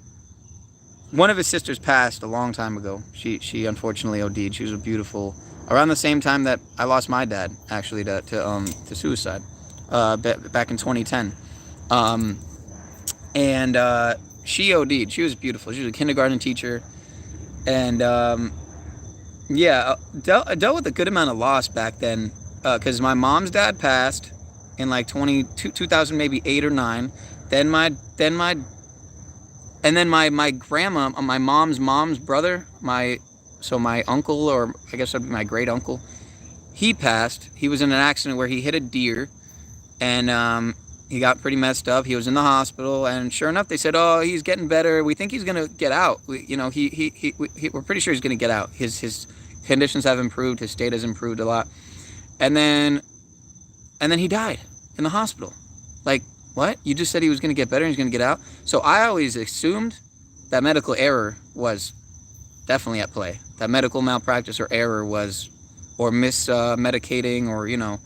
one of his sisters passed a long time ago. She unfortunately OD'd. She was a beautiful, around the same time that I lost my dad, actually, to suicide, back in 2010. She OD'd. She was beautiful. She was a kindergarten teacher, and I dealt with a good amount of loss back then, because my mom's dad passed in like 2000, maybe 8 or 9. Then my grandma, my mom's brother, my uncle, or I guess that'd be my great uncle, he passed. He was in an accident where he hit a deer, and he got pretty messed up. He was in the hospital, and sure enough, they said, "Oh, he's getting better. We think he's gonna get out. We're pretty sure he's gonna get out. His conditions have improved. His state has improved a lot." And then he died in the hospital. Like, what? You just said he was going to get better and he's going to get out? So I always assumed that medical error was definitely at play. That medical malpractice or error was, or medicating, or, you know,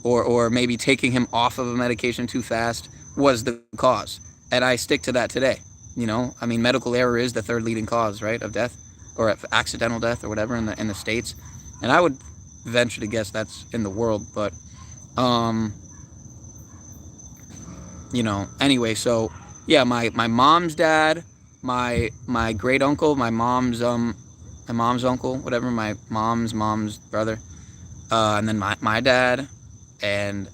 or maybe taking him off of a medication too fast was the cause. And I stick to that today. You know, I mean, medical error is the third leading cause, right, of death, or accidental death or whatever in the States. And I would venture to guess that's in the world, but you know, anyway, so yeah, my mom's dad, my great uncle, my mom's uncle, whatever, my mom's brother, and then my dad, and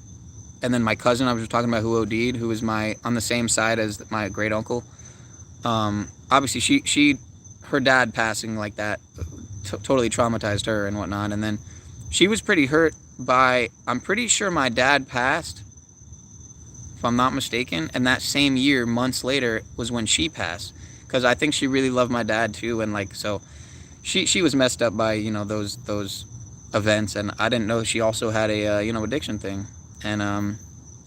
then my cousin I was talking about who OD'd, who was on the same side as my great uncle. Obviously her dad passing like that totally traumatized her and whatnot, and then she was pretty hurt by, I'm pretty sure my dad passed, if I'm not mistaken, and that same year, months later, was when she passed. because I think she really loved my dad too, and like so, she was messed up by those events, and I didn't know she also had a addiction thing, and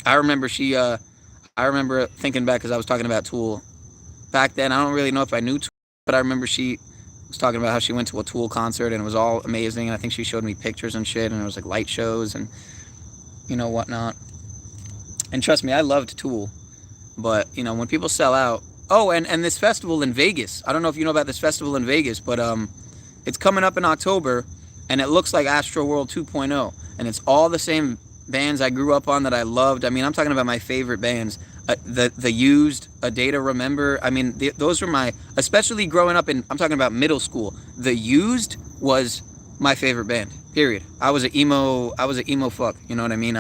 I remember I remember thinking back because I was talking about Tool back then. I don't really know if I knew Tool, but I remember she was talking about how she went to a Tool concert and it was all amazing, and I think she showed me pictures and shit, and it was like light shows and whatnot. And trust me, I loved Tool, but when people sell out. Oh, and this festival in Vegas. I don't know if you know about this festival in Vegas, but it's coming up in October, and it looks like Astro World 2.0, and it's all the same bands I grew up on that I loved. I mean, I'm talking about my favorite bands. The Used, A Day to Remember. I mean, those were my, especially growing up I'm talking about middle school. The Used was my favorite band. Period. I was an emo fuck. You know what I mean?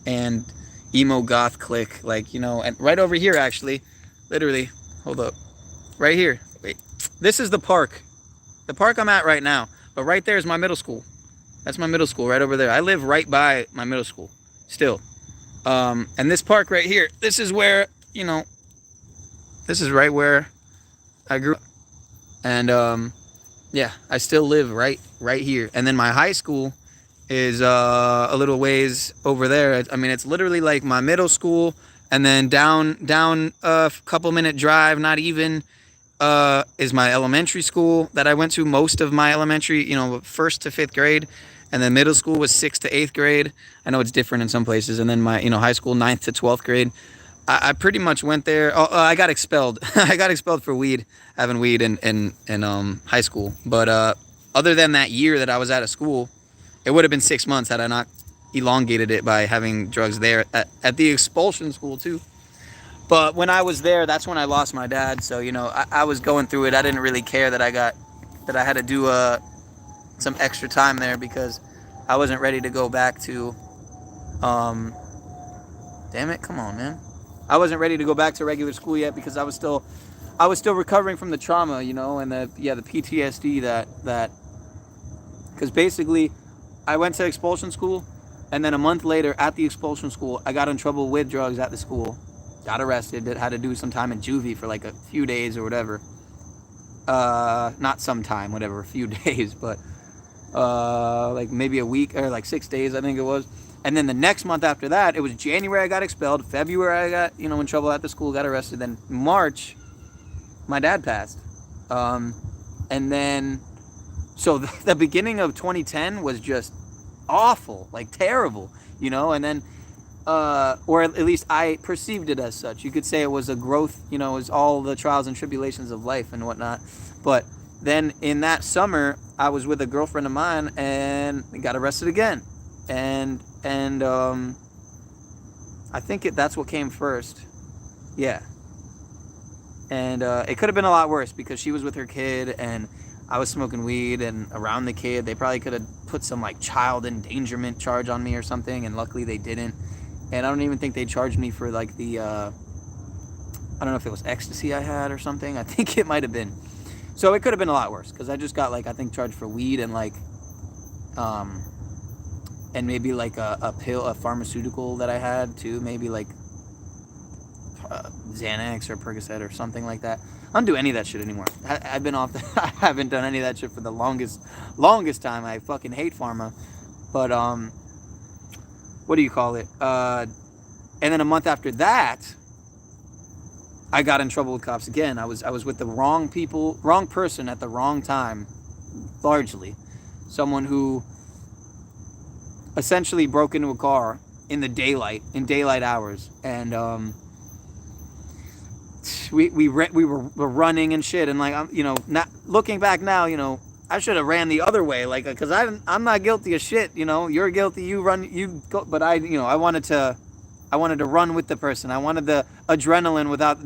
And emo goth clique, like and right over here actually, literally, hold up, right here. Wait, this is the park I'm at right now. But right there is my middle school. That's my middle school right over there. I live right by my middle school still. And this park right here, this is where, this is right where I grew up. And yeah, I still live right here. And then my high school is a little ways over there. I mean, it's literally like my middle school, and then down a couple minute drive, not even, is my elementary school that I went to most of my elementary, 1st to 5th grade. And then middle school was 6th to 8th grade. I know it's different in some places. And then my, high school, 9th to 12th grade. I pretty much went there. Oh, I got expelled. I got expelled for having weed in high school. But other than that year that I was out of school, it would have been 6 months had I not elongated it by having drugs there at the expulsion school too. But when I was there, that's when I lost my dad. So, I was going through it. I didn't really care that I had to do some extra time there because I wasn't ready to go back to, damn it, come on, man. I wasn't ready to go back to regular school yet because I was still recovering from the trauma, and the PTSD that, because basically I went to expulsion school, and then a month later at the expulsion school, I got in trouble with drugs at the school, got arrested, had to do some time in juvie for like a few days or whatever. Not some time, whatever, a few days, but like maybe a week or like 6 days, I think it was. And then the next month after that, it was January I got expelled, February I got, in trouble at the school, got arrested. Then March, my dad passed. And then, so the beginning of 2010 was just awful, like terrible, and then, or at least I perceived it as such. You could say it was a growth, it was all the trials and tribulations of life and whatnot. But then in that summer, I was with a girlfriend of mine and got arrested again. And I think that's what came first. Yeah. And it could have been a lot worse because she was with her kid and I was smoking weed and around the kid. They probably could have put some like child endangerment charge on me or something, and luckily they didn't. And I don't even think they charged me for like the, I don't know if it was ecstasy I had or something. I think it might have been. So it could have been a lot worse because I just got like, I think charged for weed and like, and maybe like a pill, a pharmaceutical that I had too, maybe like Xanax or Percocet or something like that. I don't do any of that shit anymore. I've been off, I haven't done any of that shit for the longest time. I fucking hate pharma. But, what do you call it? And then a month after that, I got in trouble with cops again. I was with the wrong people, wrong person at the wrong time, largely. Someone who essentially broke into a car in daylight hours, and we were running and shit, and like not looking back now, I should have ran the other way, like, because I'm not guilty of shit, you're guilty, you run, you go, but I wanted to run with the person. I wanted the adrenaline without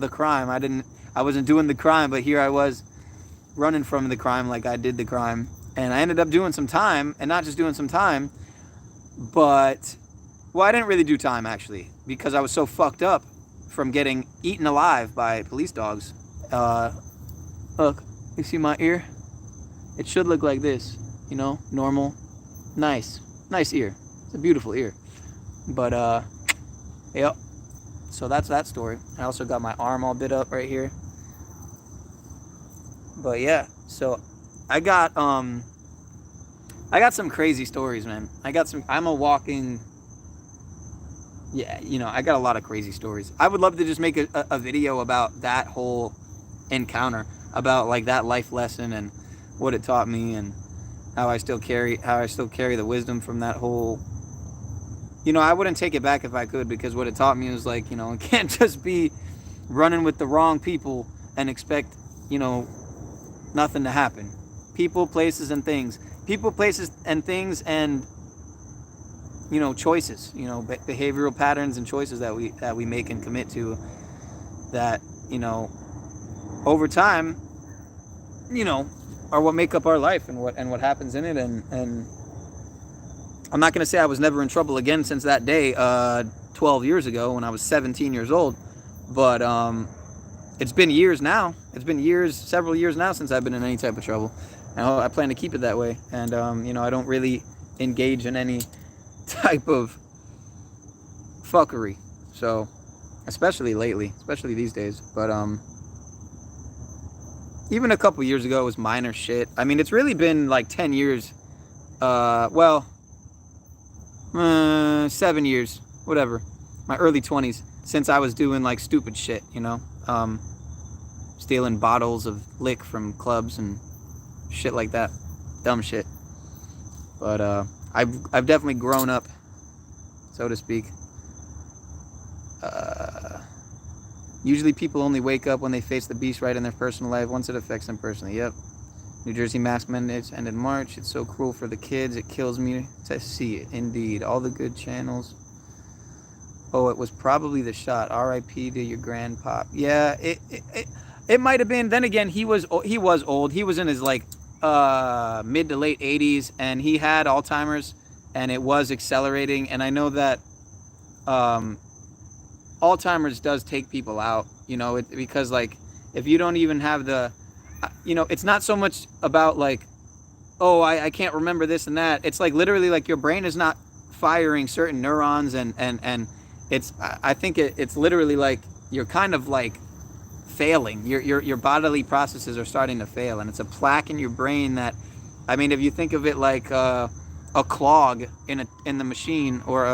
the crime. I wasn't doing the crime, but here I was running from the crime like I did the crime. And I ended up doing some time, and not just doing some time, but, well, I didn't really do time, actually, because I was so fucked up from getting eaten alive by police dogs. Look, you see my ear? It should look like this, normal, nice ear. It's a beautiful ear. But, yep. So that's that story. I also got my arm all bit up right here. But yeah, so I got some crazy stories, man. I'm a walking, yeah, I got a lot of crazy stories. I would love to just make a video about that whole encounter, about like that life lesson and what it taught me, and how I still carry the wisdom from that whole. I wouldn't take it back if I could, because what it taught me was like, it can't just be running with the wrong people and expect, you know, nothing to happen. People, places, and things. People, places, and things, and choices. Behavioral patterns and choices that we make and commit to. That over time, are what make up our life and what happens in it. And I'm not gonna say I was never in trouble again since that day, 12 years ago when I was 17 years old, but it's been years now. It's been several years now since I've been in any type of trouble. And I plan to keep it that way. And, I don't really engage in any type of fuckery. So, especially lately, especially these days. But, even a couple years ago, it was minor shit. I mean, it's really been like 10 years. 7 years, whatever. My early 20s, since I was doing like stupid shit, stealing bottles of lick from clubs and shit like that, dumb shit. But I've definitely grown up, so to speak. Usually people only wake up when they face the beast right in their personal life. Once it affects them personally. Yep. New Jersey mask mandates end in March. It's so cruel for the kids. It kills me to see it. Indeed. All the good channels. Oh, it was probably the shot. R.I.P. to your grandpop. Yeah, it might have been. Then again, he was old. He was in his like mid to late 80s, and he had Alzheimer's, and it was accelerating. And I know that Alzheimer's does take people out. Because like if you don't even have the, it's not so much about like, oh, I can't remember this and that. It's like literally like your brain is not firing certain neurons, and it's, I think it's literally like you're kind of like failing. Your bodily processes are starting to fail, and it's a plaque in your brain that, I mean, if you think of it like a clog in the machine, or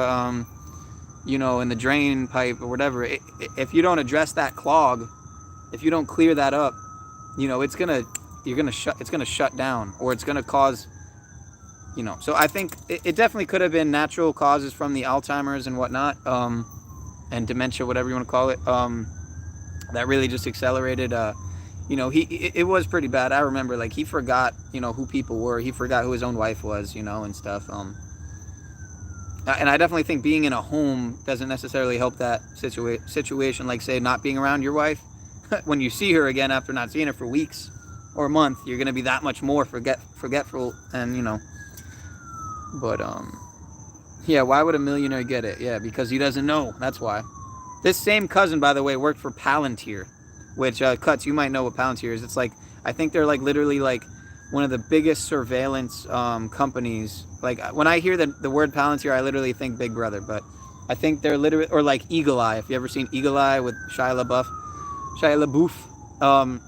in the drain pipe or whatever, if you don't address that clog, if you don't clear that up, it's gonna shut down, or it's gonna cause, So I think it definitely could have been natural causes from the Alzheimer's and whatnot, and dementia, whatever you want to call it, that really just accelerated. It was pretty bad. I remember, like, he forgot, who people were. He forgot who his own wife was, and stuff. And I definitely think being in a home doesn't necessarily help that situation. Like, say, not being around your wife. When you see her again after not seeing her for weeks or a month, you're going to be that much more forgetful, and, But, yeah, why would a millionaire get it? Yeah, because he doesn't know. That's why. This same cousin, by the way, worked for Palantir, which, Cuts, you might know what Palantir is. It's like, I think they're like literally like one of the biggest surveillance companies. Like, when I hear the word Palantir, I literally think Big Brother, but I think they're literally, or like Eagle Eye. If you ever seen Eagle Eye with Shia LaBeouf.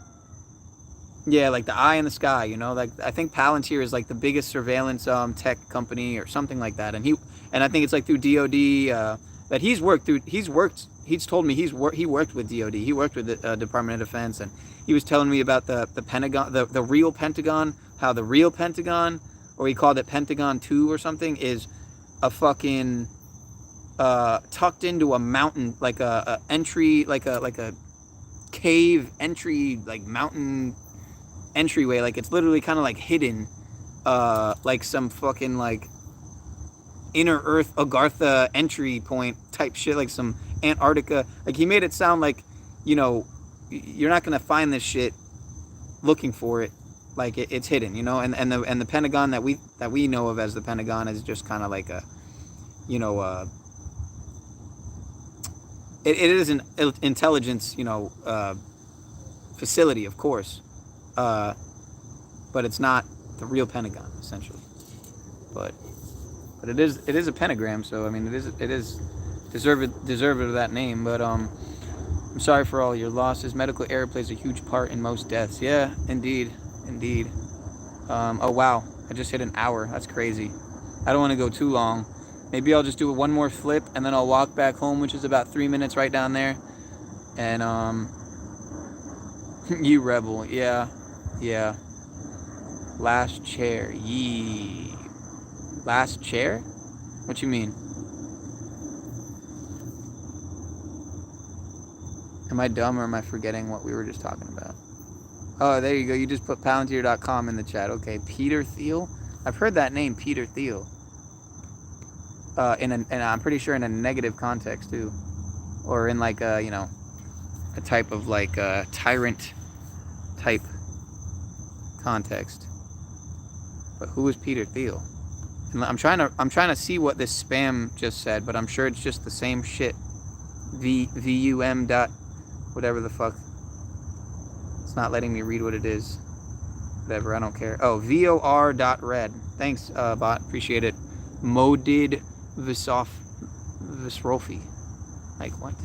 Yeah, like the eye in the sky, like I think Palantir is like the biggest surveillance tech company or something like that. And I think it's like through DOD that he's told me he worked with DOD. He worked with the Department of Defense, and he was telling me about the Pentagon, the real Pentagon, how the real Pentagon, or he called it Pentagon 2 or something, is a fucking tucked into a mountain, like a entry, like a cave entry, like mountain entryway. Like, it's literally kind of like hidden, like some fucking like inner earth Agartha entry point type shit, like some Antarctica. Like, he made it sound like, you're not gonna find this shit looking for it. Like, it's hidden, and the Pentagon that we know of as the Pentagon is just kind of like a, it is an intelligence, facility, of course, but it's not the real Pentagon, essentially. But it is a pentagram, so I mean, it is deserved of that name. But I'm sorry for all your losses. Medical error plays a huge part in most deaths. Yeah, indeed. Indeed. Oh, wow. I just hit an hour. That's crazy. I don't want to go too long. Maybe I'll just do one more flip, and then I'll walk back home, which is about 3 minutes right down there. And, you rebel. Yeah. Yeah. Last chair. Yee. Last chair? What you mean? Am I dumb or am I forgetting what we were just talking about? Oh, there you go. You just put palantir.com in the chat. Okay, Peter Thiel. I've heard that name, Peter Thiel. And I'm pretty sure in a negative context too, or in like a, you know, a type of like a tyrant type context. But who is Peter Thiel? And I'm trying to see what this spam just said, but I'm sure it's just the same shit. VUM dot whatever the fuck. It's not letting me read what it is. Whatever, I don't care. Oh, VOR.red. Thanks, bot. Appreciate it. Modid Visrofi. Like, what?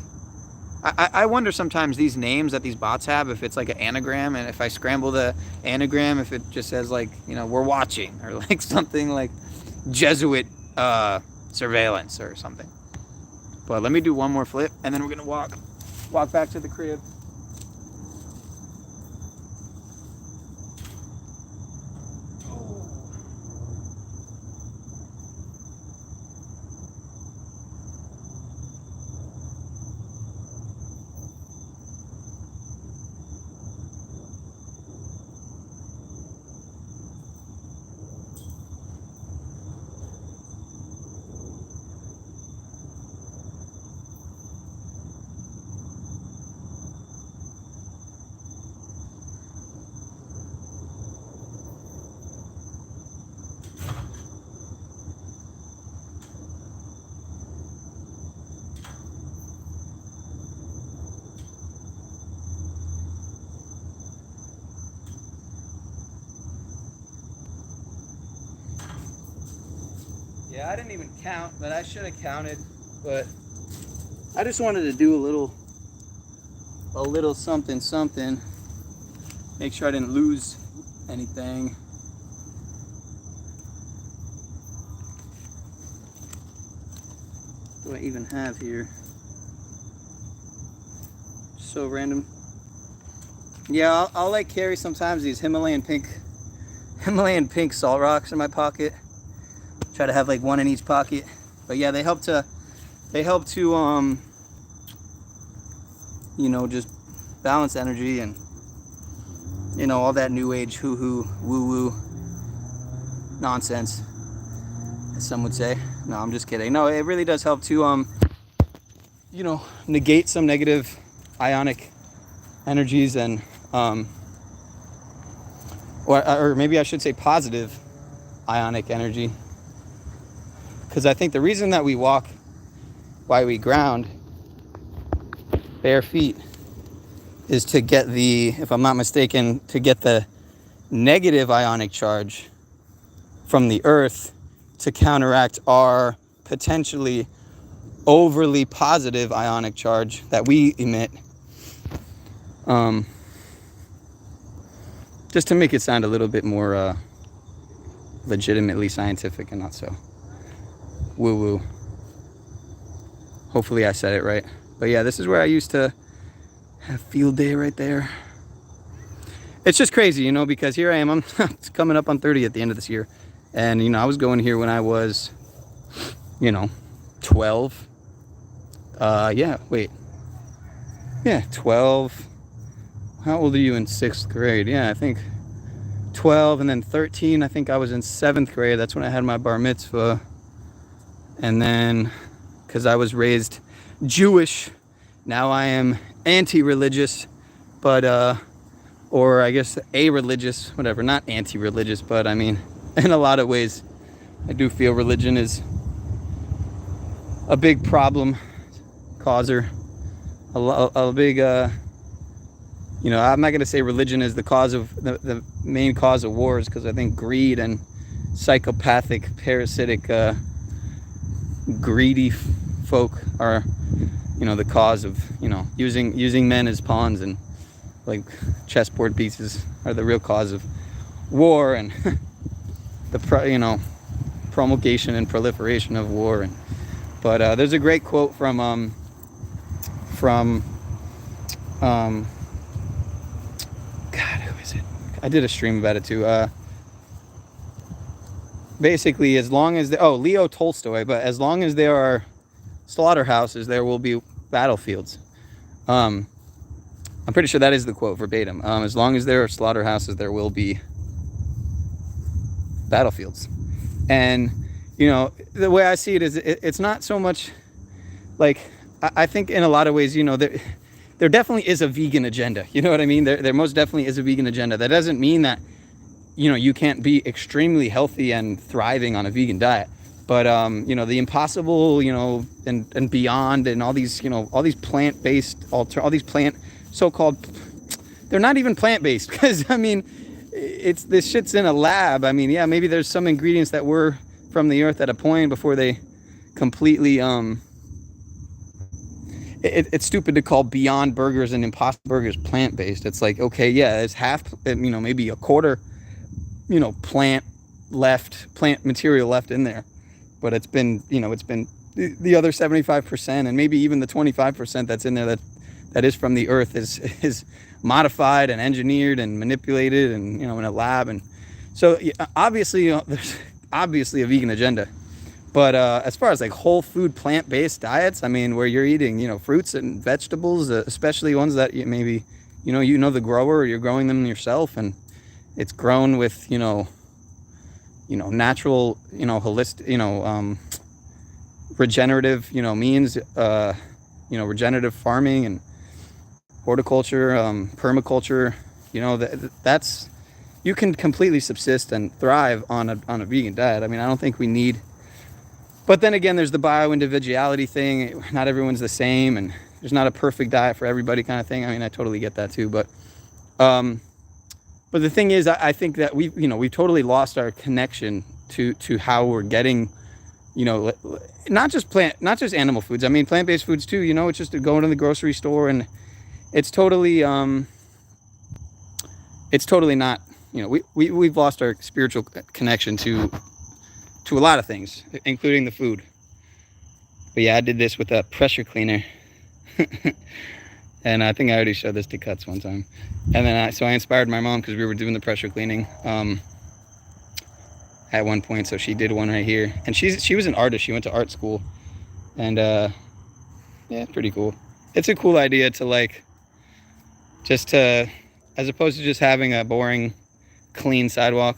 I wonder sometimes these names that these bots have, if it's like an anagram, and if I scramble the anagram, if it just says like, you know, we're watching, or like something like Jesuit surveillance or something. But let me do one more flip, and then we're gonna walk back to the crib. Yeah, I didn't even count, but I should have counted. But I just wanted to do a little something. Make sure I didn't lose anything. What do I even have here? So random. Yeah, I'll like carry sometimes these Himalayan pink salt rocks in my pocket. Try to have like one in each pocket. But yeah, they help to you know, just balance energy and, you know, all that new age hoo-hoo woo-woo nonsense, as some would say. No, I'm just kidding. No, it really does help to you know, negate some negative ionic energies, and or maybe I should say positive ionic energy. Because I think the reason that we walk, why we ground bare feet, is to get the, if I'm not mistaken, to get the negative ionic charge from the earth to counteract our potentially overly positive ionic charge that we emit. Just to make it sound a little bit more legitimately scientific and not so woo-woo. Hopefully I said it right. But yeah, this is where I used to have field day right there. It's just crazy, you know, because here I am. I'm coming up on 30 at the end of this year. And, you know, I was going here when I was, you know, 12. Yeah, wait. Yeah, 12. How old are you in 6th grade? Yeah, I think 12, and then 13. I think I was in 7th grade. That's when I had my bar mitzvah. And then, because I was raised Jewish, now I am anti-religious, but, or I guess a-religious, whatever, not anti-religious, but I mean, in a lot of ways, I do feel religion is a big problem causer, a big, you know, I'm not going to say religion is the cause of, the main cause of wars, because I think greed and psychopathic, parasitic, greedy folk are, the cause of, using men as pawns, and like chessboard pieces are the real cause of war, and the promulgation and proliferation of war. But there's a great quote from God, who is it? I did a stream about it too. Basically, as long as Leo Tolstoy, but as long as there are slaughterhouses, there will be battlefields. I'm pretty sure that is the quote verbatim. As long as there are slaughterhouses, there will be battlefields. And the way I see it is, it's not so much like, I think in a lot of ways, there definitely is a vegan agenda. You know what I mean? There most definitely is a vegan agenda. That doesn't mean that you can't be extremely healthy and thriving on a vegan diet. But the Impossible, and Beyond, and all these plant-based all these plant so-called, they're not even plant-based, because this shit's in a lab. Yeah, maybe there's some ingredients that were from the earth at a point before they completely it's stupid to call Beyond Burgers and Impossible Burgers plant-based. It's like, okay, yeah, it's half, maybe a quarter, plant material left in there, but it's been the other 75%, and maybe even the 25% that's in there that is from the earth is modified and engineered and manipulated, and in a lab. And so obviously, there's obviously a vegan agenda. But as far as like whole food plant-based diets, where you're eating fruits and vegetables, especially ones that maybe the grower, or you're growing them yourself, and it's grown with natural, holistic, regenerative, means, regenerative farming and horticulture, permaculture, that's, you can completely subsist and thrive on a vegan diet. I don't think we need, but then again, there's the bio-individuality thing. Not everyone's the same, and there's not a perfect diet for everybody kind of thing. I totally get that too, but the thing is, I think that we've totally lost our connection to how we're getting, not just animal foods. Plant-based foods too. It's just going to the grocery store, and it's totally not. We've lost our spiritual connection to a lot of things, including the food. But yeah, I did this with a pressure cleaner. And I think I already showed this to Cuts one time. And then I inspired my mom, because we were doing the pressure cleaning at one point. So she did one right here. And she was an artist. She went to art school. And yeah, pretty cool. It's a cool idea to as opposed to just having a boring, clean sidewalk,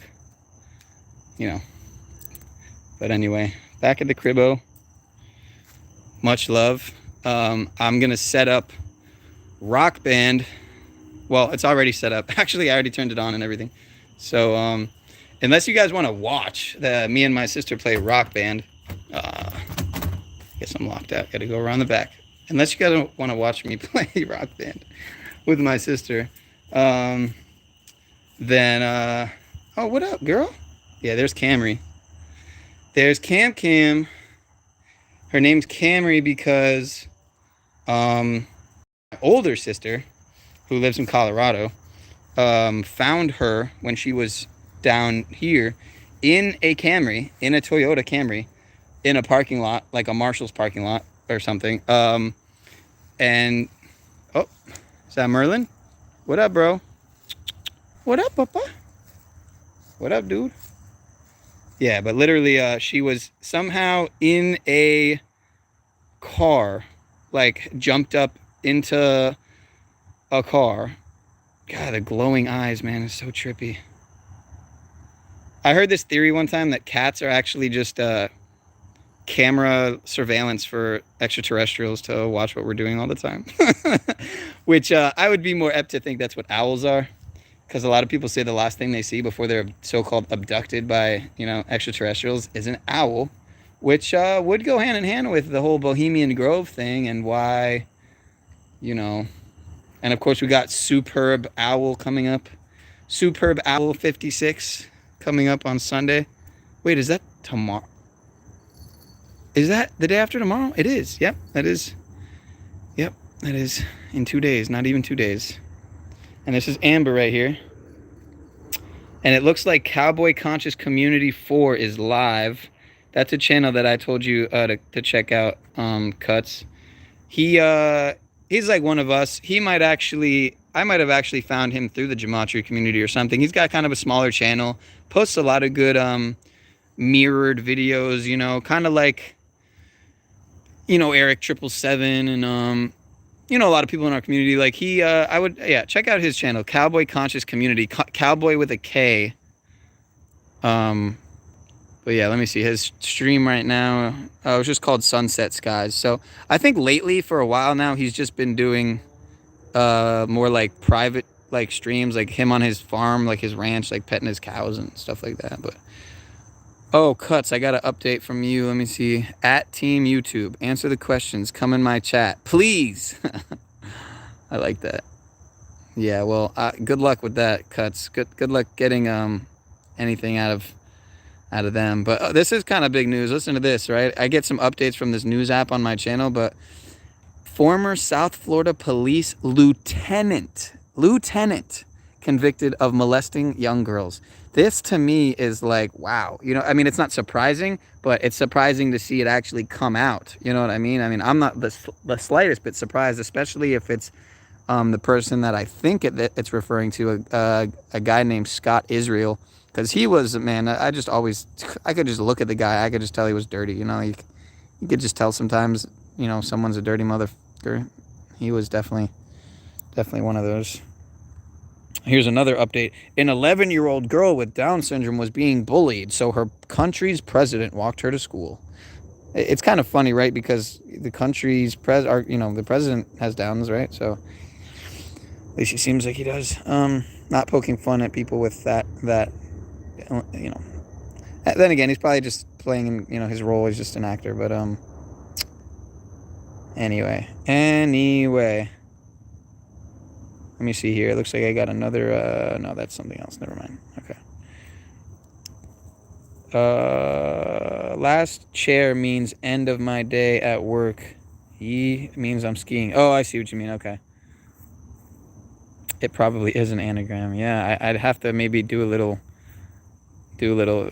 But anyway, back at the cribbo. Much love. I'm going to set up Rock Band. Well, it's already set up. Actually, I already turned it on and everything. So unless you guys want to watch me and my sister play Rock Band, I guess I'm locked out. Got to go around the back. Unless you guys want to watch me play Rock Band with my sister, then oh, what up, girl? Yeah, there's Camry. There's Cam. Her name's Camry because my older sister, who lives in Colorado, found her when she was down here in a Camry, in a Toyota Camry, in a parking lot, like a Marshall's parking lot or something. And oh, is that Merlin? What up, bro? What up, papa? What up, dude? Yeah, but literally, she was somehow in a car, like jumped up into a car. God, the glowing eyes, man, is so trippy. I heard this theory one time that cats are actually just camera surveillance for extraterrestrials to watch what we're doing all the time. Which I would be more apt to think that's what owls are. Because a lot of people say the last thing they see before they're so-called abducted by, extraterrestrials is an owl, which would go hand in hand with the whole Bohemian Grove thing, and why, and of course we got Superb Owl coming up. Superb Owl 56 coming up on Sunday. Wait, is that tomorrow? Is that the day after tomorrow? It is. Yep, that is Yep, that is in 2 days, not even 2 days. And this is Amber right here. And it looks like Cowboy Conscious Community 4 is live. That's a channel that I told you to check out, Cuts. He's like one of us. I might have actually found him through the gematria community or something. He's got kind of a smaller channel, posts a lot of good mirrored videos, kind of like, Eric 777 and a lot of people in our community. Like I would, yeah, check out his channel, Cowboy Conscious Community, Cowboy with a K. But yeah, let me see his stream right now. Oh, it's just called Sunset Skies. So I think lately, for a while now, he's just been doing more like private like streams, like him on his farm, like his ranch, like petting his cows and stuff like that. But oh, Cuts, I got an update from you. Let me see. At Team YouTube, answer the questions. Come in my chat, please. I like that. Yeah, well, good luck with that, Cuts. Good luck getting anything out of them. But this is kind of big news. Listen to this, right? I get some updates from this news app on my channel, but former South Florida police lieutenant convicted of molesting young girls. This to me is like, wow. I mean, it's not surprising, but it's surprising to see it actually come out. You know what I mean? I mean, I'm not the slightest bit surprised, especially if it's the person that I think it's referring to, a guy named Scott Israel. Because he was, man, I could just look at the guy. I could just tell he was dirty. You could just tell sometimes, someone's a dirty motherfucker. He was definitely one of those. Here's another update. An 11-year-old girl with Down syndrome was being bullied, so her country's president walked her to school. It's kind of funny, right? Because the country's the president has Downs, right? So at least he seems like he does. Not poking fun at people with that. Then again, he's probably just playing, his role. He's just an actor. But anyway, let me see here. It looks like I got another. No, that's something else. Never mind. Okay. Last chair means end of my day at work. Ye means I'm skiing. Oh, I see what you mean. Okay. It probably is an anagram. Yeah, I'd have to maybe do a little,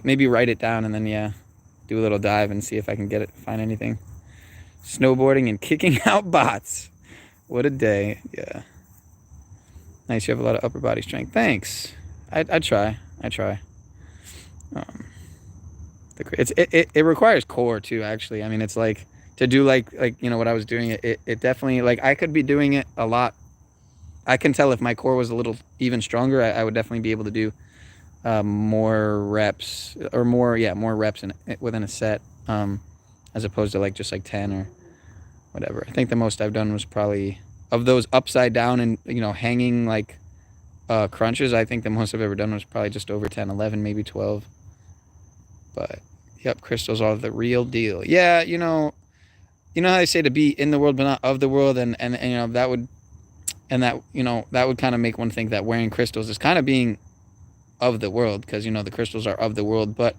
maybe write it down and then, yeah, do a little dive and see if I can find anything. Snowboarding and kicking out bots. What a day. Yeah. Nice, you have a lot of upper body strength. Thanks. I try. It requires core too, actually. I mean, it's like to do like what I was doing. It definitely, like, I could be doing it a lot. I can tell if my core was a little even stronger, I would definitely be able to do more reps or more reps within a set, as opposed to just 10 or whatever. I think the most I've done was probably, of those upside down and hanging crunches, I think the most I've ever done was probably just over 10, 11, maybe 12. But yep, crystals are the real deal. Yeah, how they say to be in the world but not of the world, and that would kind of make one think that wearing crystals is kind of being of the world, because the crystals are of the world. But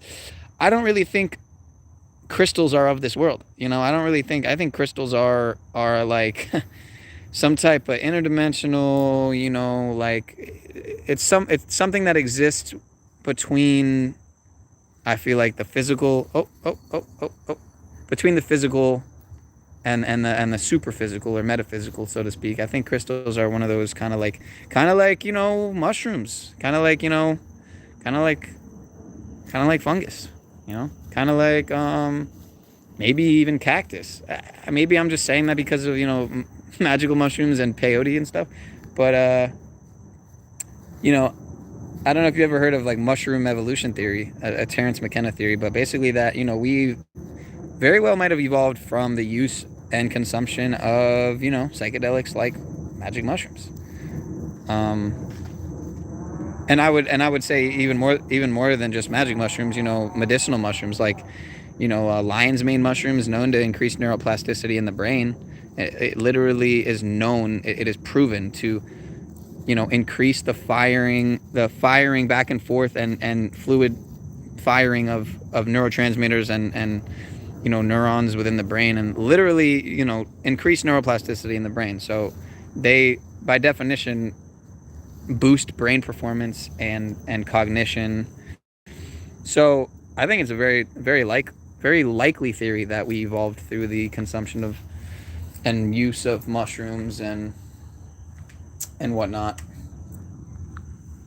I don't really think crystals are of this world. I think crystals are like some type of interdimensional, it's something that exists between, I feel like, the physical between the physical and the super physical or metaphysical, so to speak. I think crystals are one of those kind of like mushrooms, kind of like fungus, kind of like maybe even cactus. Maybe I'm just saying that because of magical mushrooms and peyote and stuff, but I don't know if you ever heard of mushroom evolution theory, a Terence McKenna theory, but basically that we very well might have evolved from the use and consumption of psychedelics like magic mushrooms. And I would say even more than just magic mushrooms, medicinal mushrooms like lion's mane mushrooms, known to increase neuroplasticity in the brain. It literally is known. It is proven to increase the firing back and forth and fluid firing of neurotransmitters and neurons within the brain and literally, increase neuroplasticity in the brain. So they, by definition, boost brain performance and cognition. So I think it's a very likely theory that we evolved through the consumption of and use of mushrooms and whatnot.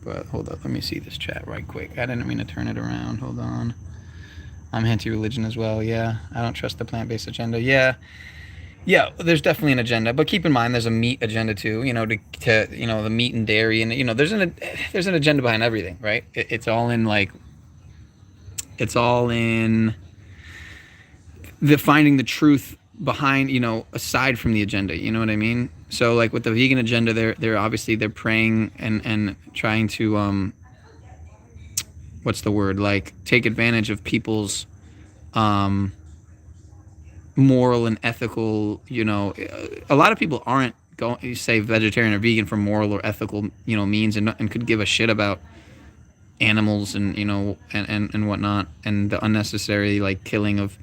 But hold up, let me see this chat right quick. I didn't mean to turn it around. Hold on. I'm anti-religion as well. Yeah, I don't trust the plant-based agenda. Yeah, there's definitely an agenda, but keep in mind there's a meat agenda too. The meat and dairy, and there's an agenda behind everything, right? It's all in the finding the truth behind, aside from the agenda. You know what I mean? So like with the vegan agenda, they're obviously they're praying and trying to what's the word, like take advantage of people's moral and ethical, a lot of people aren't going say vegetarian or vegan for moral or ethical, means, and could give a shit about animals and and whatnot, and the unnecessary like killing of,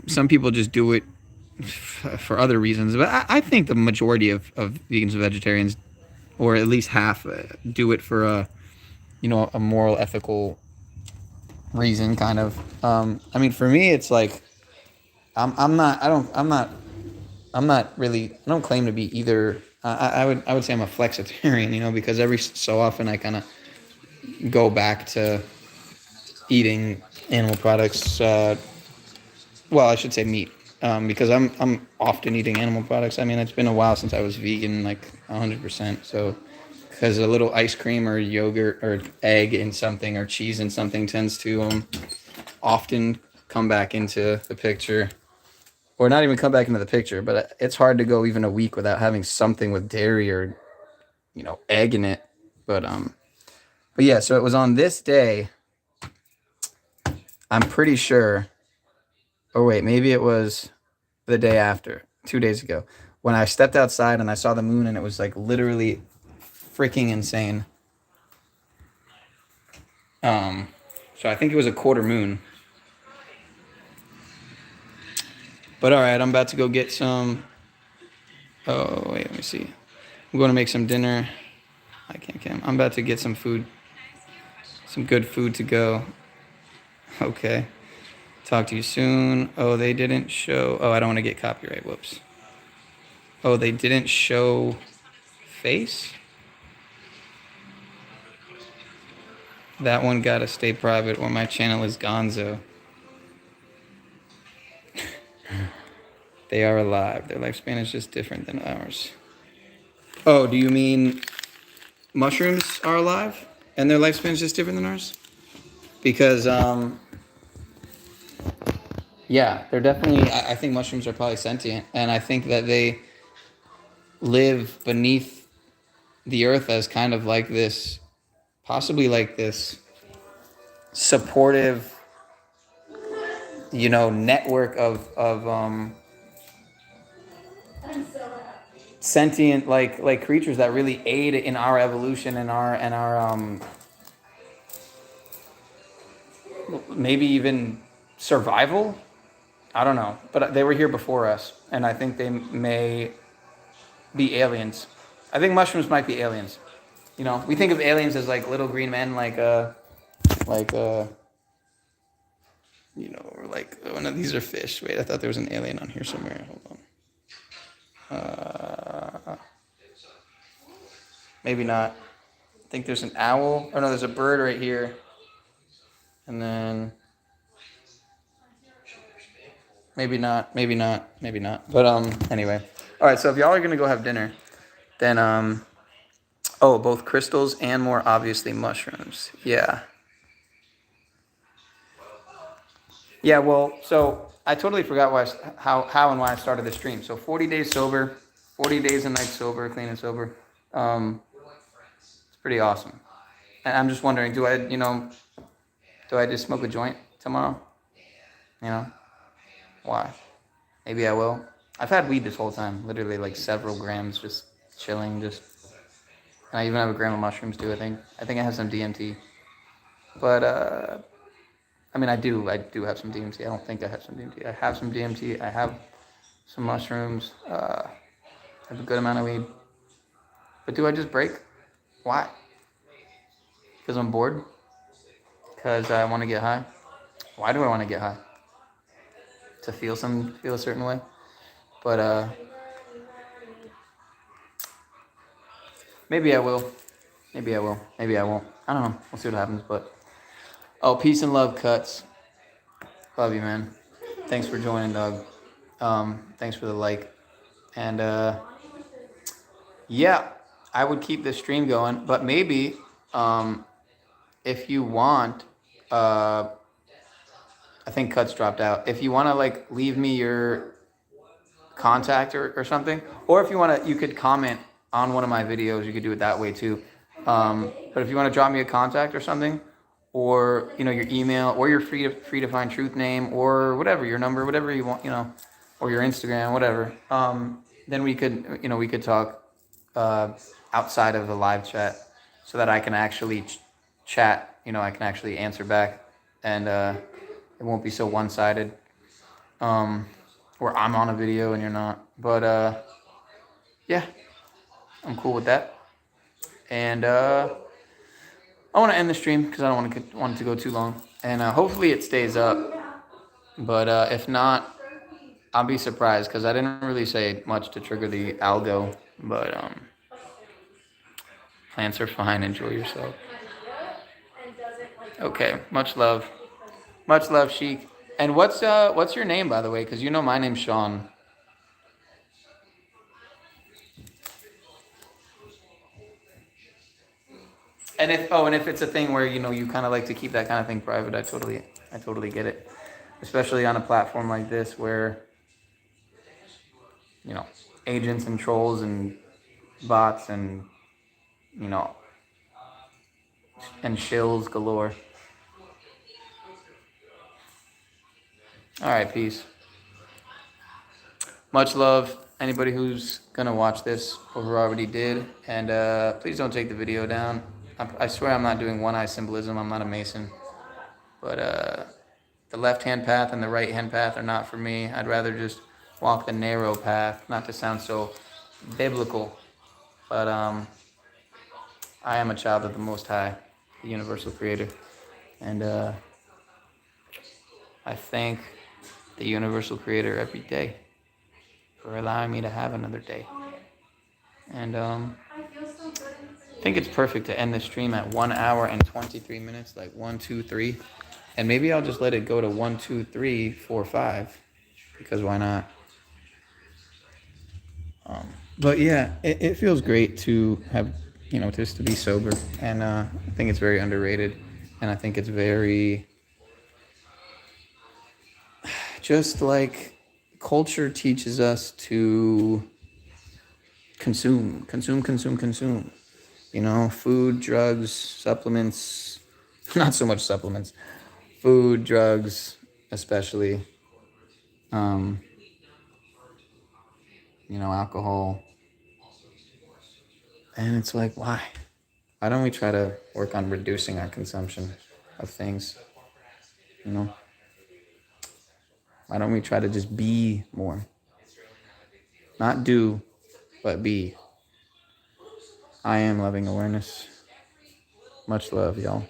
some people just do it for other reasons. But I think the majority of vegans and vegetarians, or at least half, do it for a moral, ethical reason, kind of. I mean, for me, it's like I'm not really. I don't claim to be either. I would say I'm a flexitarian, because every so often I kind of go back to eating animal products. Well, I should say meat, because I'm often eating animal products. I mean, it's been a while since I was vegan, like 100%. So, because a little ice cream or yogurt or egg in something or cheese in something tends to often come back into the picture, or not even come back into the picture. But it's hard to go even a week without having something with dairy or egg in it. But yeah. So it was on this day. I'm pretty sure. Or wait, maybe it was the day after, 2 days ago, when I stepped outside and I saw the moon, and it was like literally freaking insane. So I think it was a quarter moon. But all right, I'm about to go get some. Oh wait, let me see. I'm going to make some dinner. I can't. I'm about to get some food, some good food to go. Okay. Talk to you soon. Oh, they didn't show. Oh, I don't want to get copyright. Whoops. Oh, they didn't show face. That one gotta stay private, or my channel is gonzo. They are alive. Their lifespan is just different than ours. Oh, do you mean mushrooms are alive and their lifespan is just different than ours? Because yeah, they're definitely. I think mushrooms are probably sentient, and I think that they live beneath the earth as kind of like this, possibly like this supportive, network of sentient like creatures that really aid in our evolution and our maybe even survival. I don't know, but they were here before us, and I think they may be aliens. I think mushrooms might be aliens. We think of aliens as like little green men, like or like, oh no, these are fish. Wait, I thought there was an alien on here somewhere. Hold on. Maybe not. I think there's an owl. Oh no, there's a bird right here. And then maybe not. But anyway. All right, so if y'all are gonna go have dinner, then oh, both crystals and more obviously mushrooms. Yeah. Yeah, well, so I totally forgot how and why I started the stream. So 40 days sober, 40 days and nights sober, clean and sober. It's pretty awesome. And I'm just wondering, do I just smoke a joint tomorrow? Why? Maybe I will. I've had weed this whole time, literally like several grams, just chilling, and I even have a gram of mushrooms too, I think. I think I have some DMT. But I mean, I do have some DMT. I don't think I have some DMT. I have some DMT. I have some mushrooms. I have a good amount of weed. But do I just break? Why? Because I'm bored? Because I want to get high? Why do I want to get high? To feel a certain way? But maybe I will. Maybe I will. Maybe I won't. I don't know. We'll see what happens. But peace and love, Cuts. Love you, man. Thanks for joining, dog. Thanks for the like. And yeah, I would keep the stream going. But maybe if you want, I think Cuts dropped out. If you want to like leave me your contact or something, or if you want to, you could comment on one of my videos. You could do it that way too. But if you want to drop me a contact or something, or your email, or your free to find truth name, or whatever, your number, whatever you want, or your Instagram, whatever. Then we could talk outside of the live chat, so that I can actually chat. I can actually answer back, and it won't be so one-sided. Where I'm on a video and you're not. But yeah, I'm cool with that. And I want to end the stream because I don't want it to go too long. And hopefully it stays up. But if not, I'll be surprised because I didn't really say much to trigger the algo. But plants are fine. Enjoy yourself. Okay. Much love. Much love, Sheik. And what's your name, by the way? Because my name's Sean. And if it's a thing where you kind of like to keep that kind of thing private, I totally get it, especially on a platform like this where agents and trolls and bots and and shills galore. All right, peace. Much love. Anybody who's gonna watch this or who already did, and please don't take the video down. I swear I'm not doing one-eye symbolism. I'm not a Mason. But the left-hand path and the right-hand path are not for me. I'd rather just walk the narrow path, not to sound so biblical. But I am a child of the Most High, the universal creator. And I thank the universal creator every day for allowing me to have another day. And I think it's perfect to end the stream at 1 hour and 23 minutes, like 1, 2, 3. And maybe I'll just let it go to 1, 2, 3, 4, 5, because why not? But yeah, it feels great to have, just to be sober. And I think it's very underrated. And I think it's very, just like culture teaches us to consume. Food, drugs, supplements, not so much supplements, food, drugs, especially, alcohol. And it's like, why? Why don't we try to work on reducing our consumption of things? Why don't we try to just be more? Not do, but be. I am loving awareness. Much love, y'all.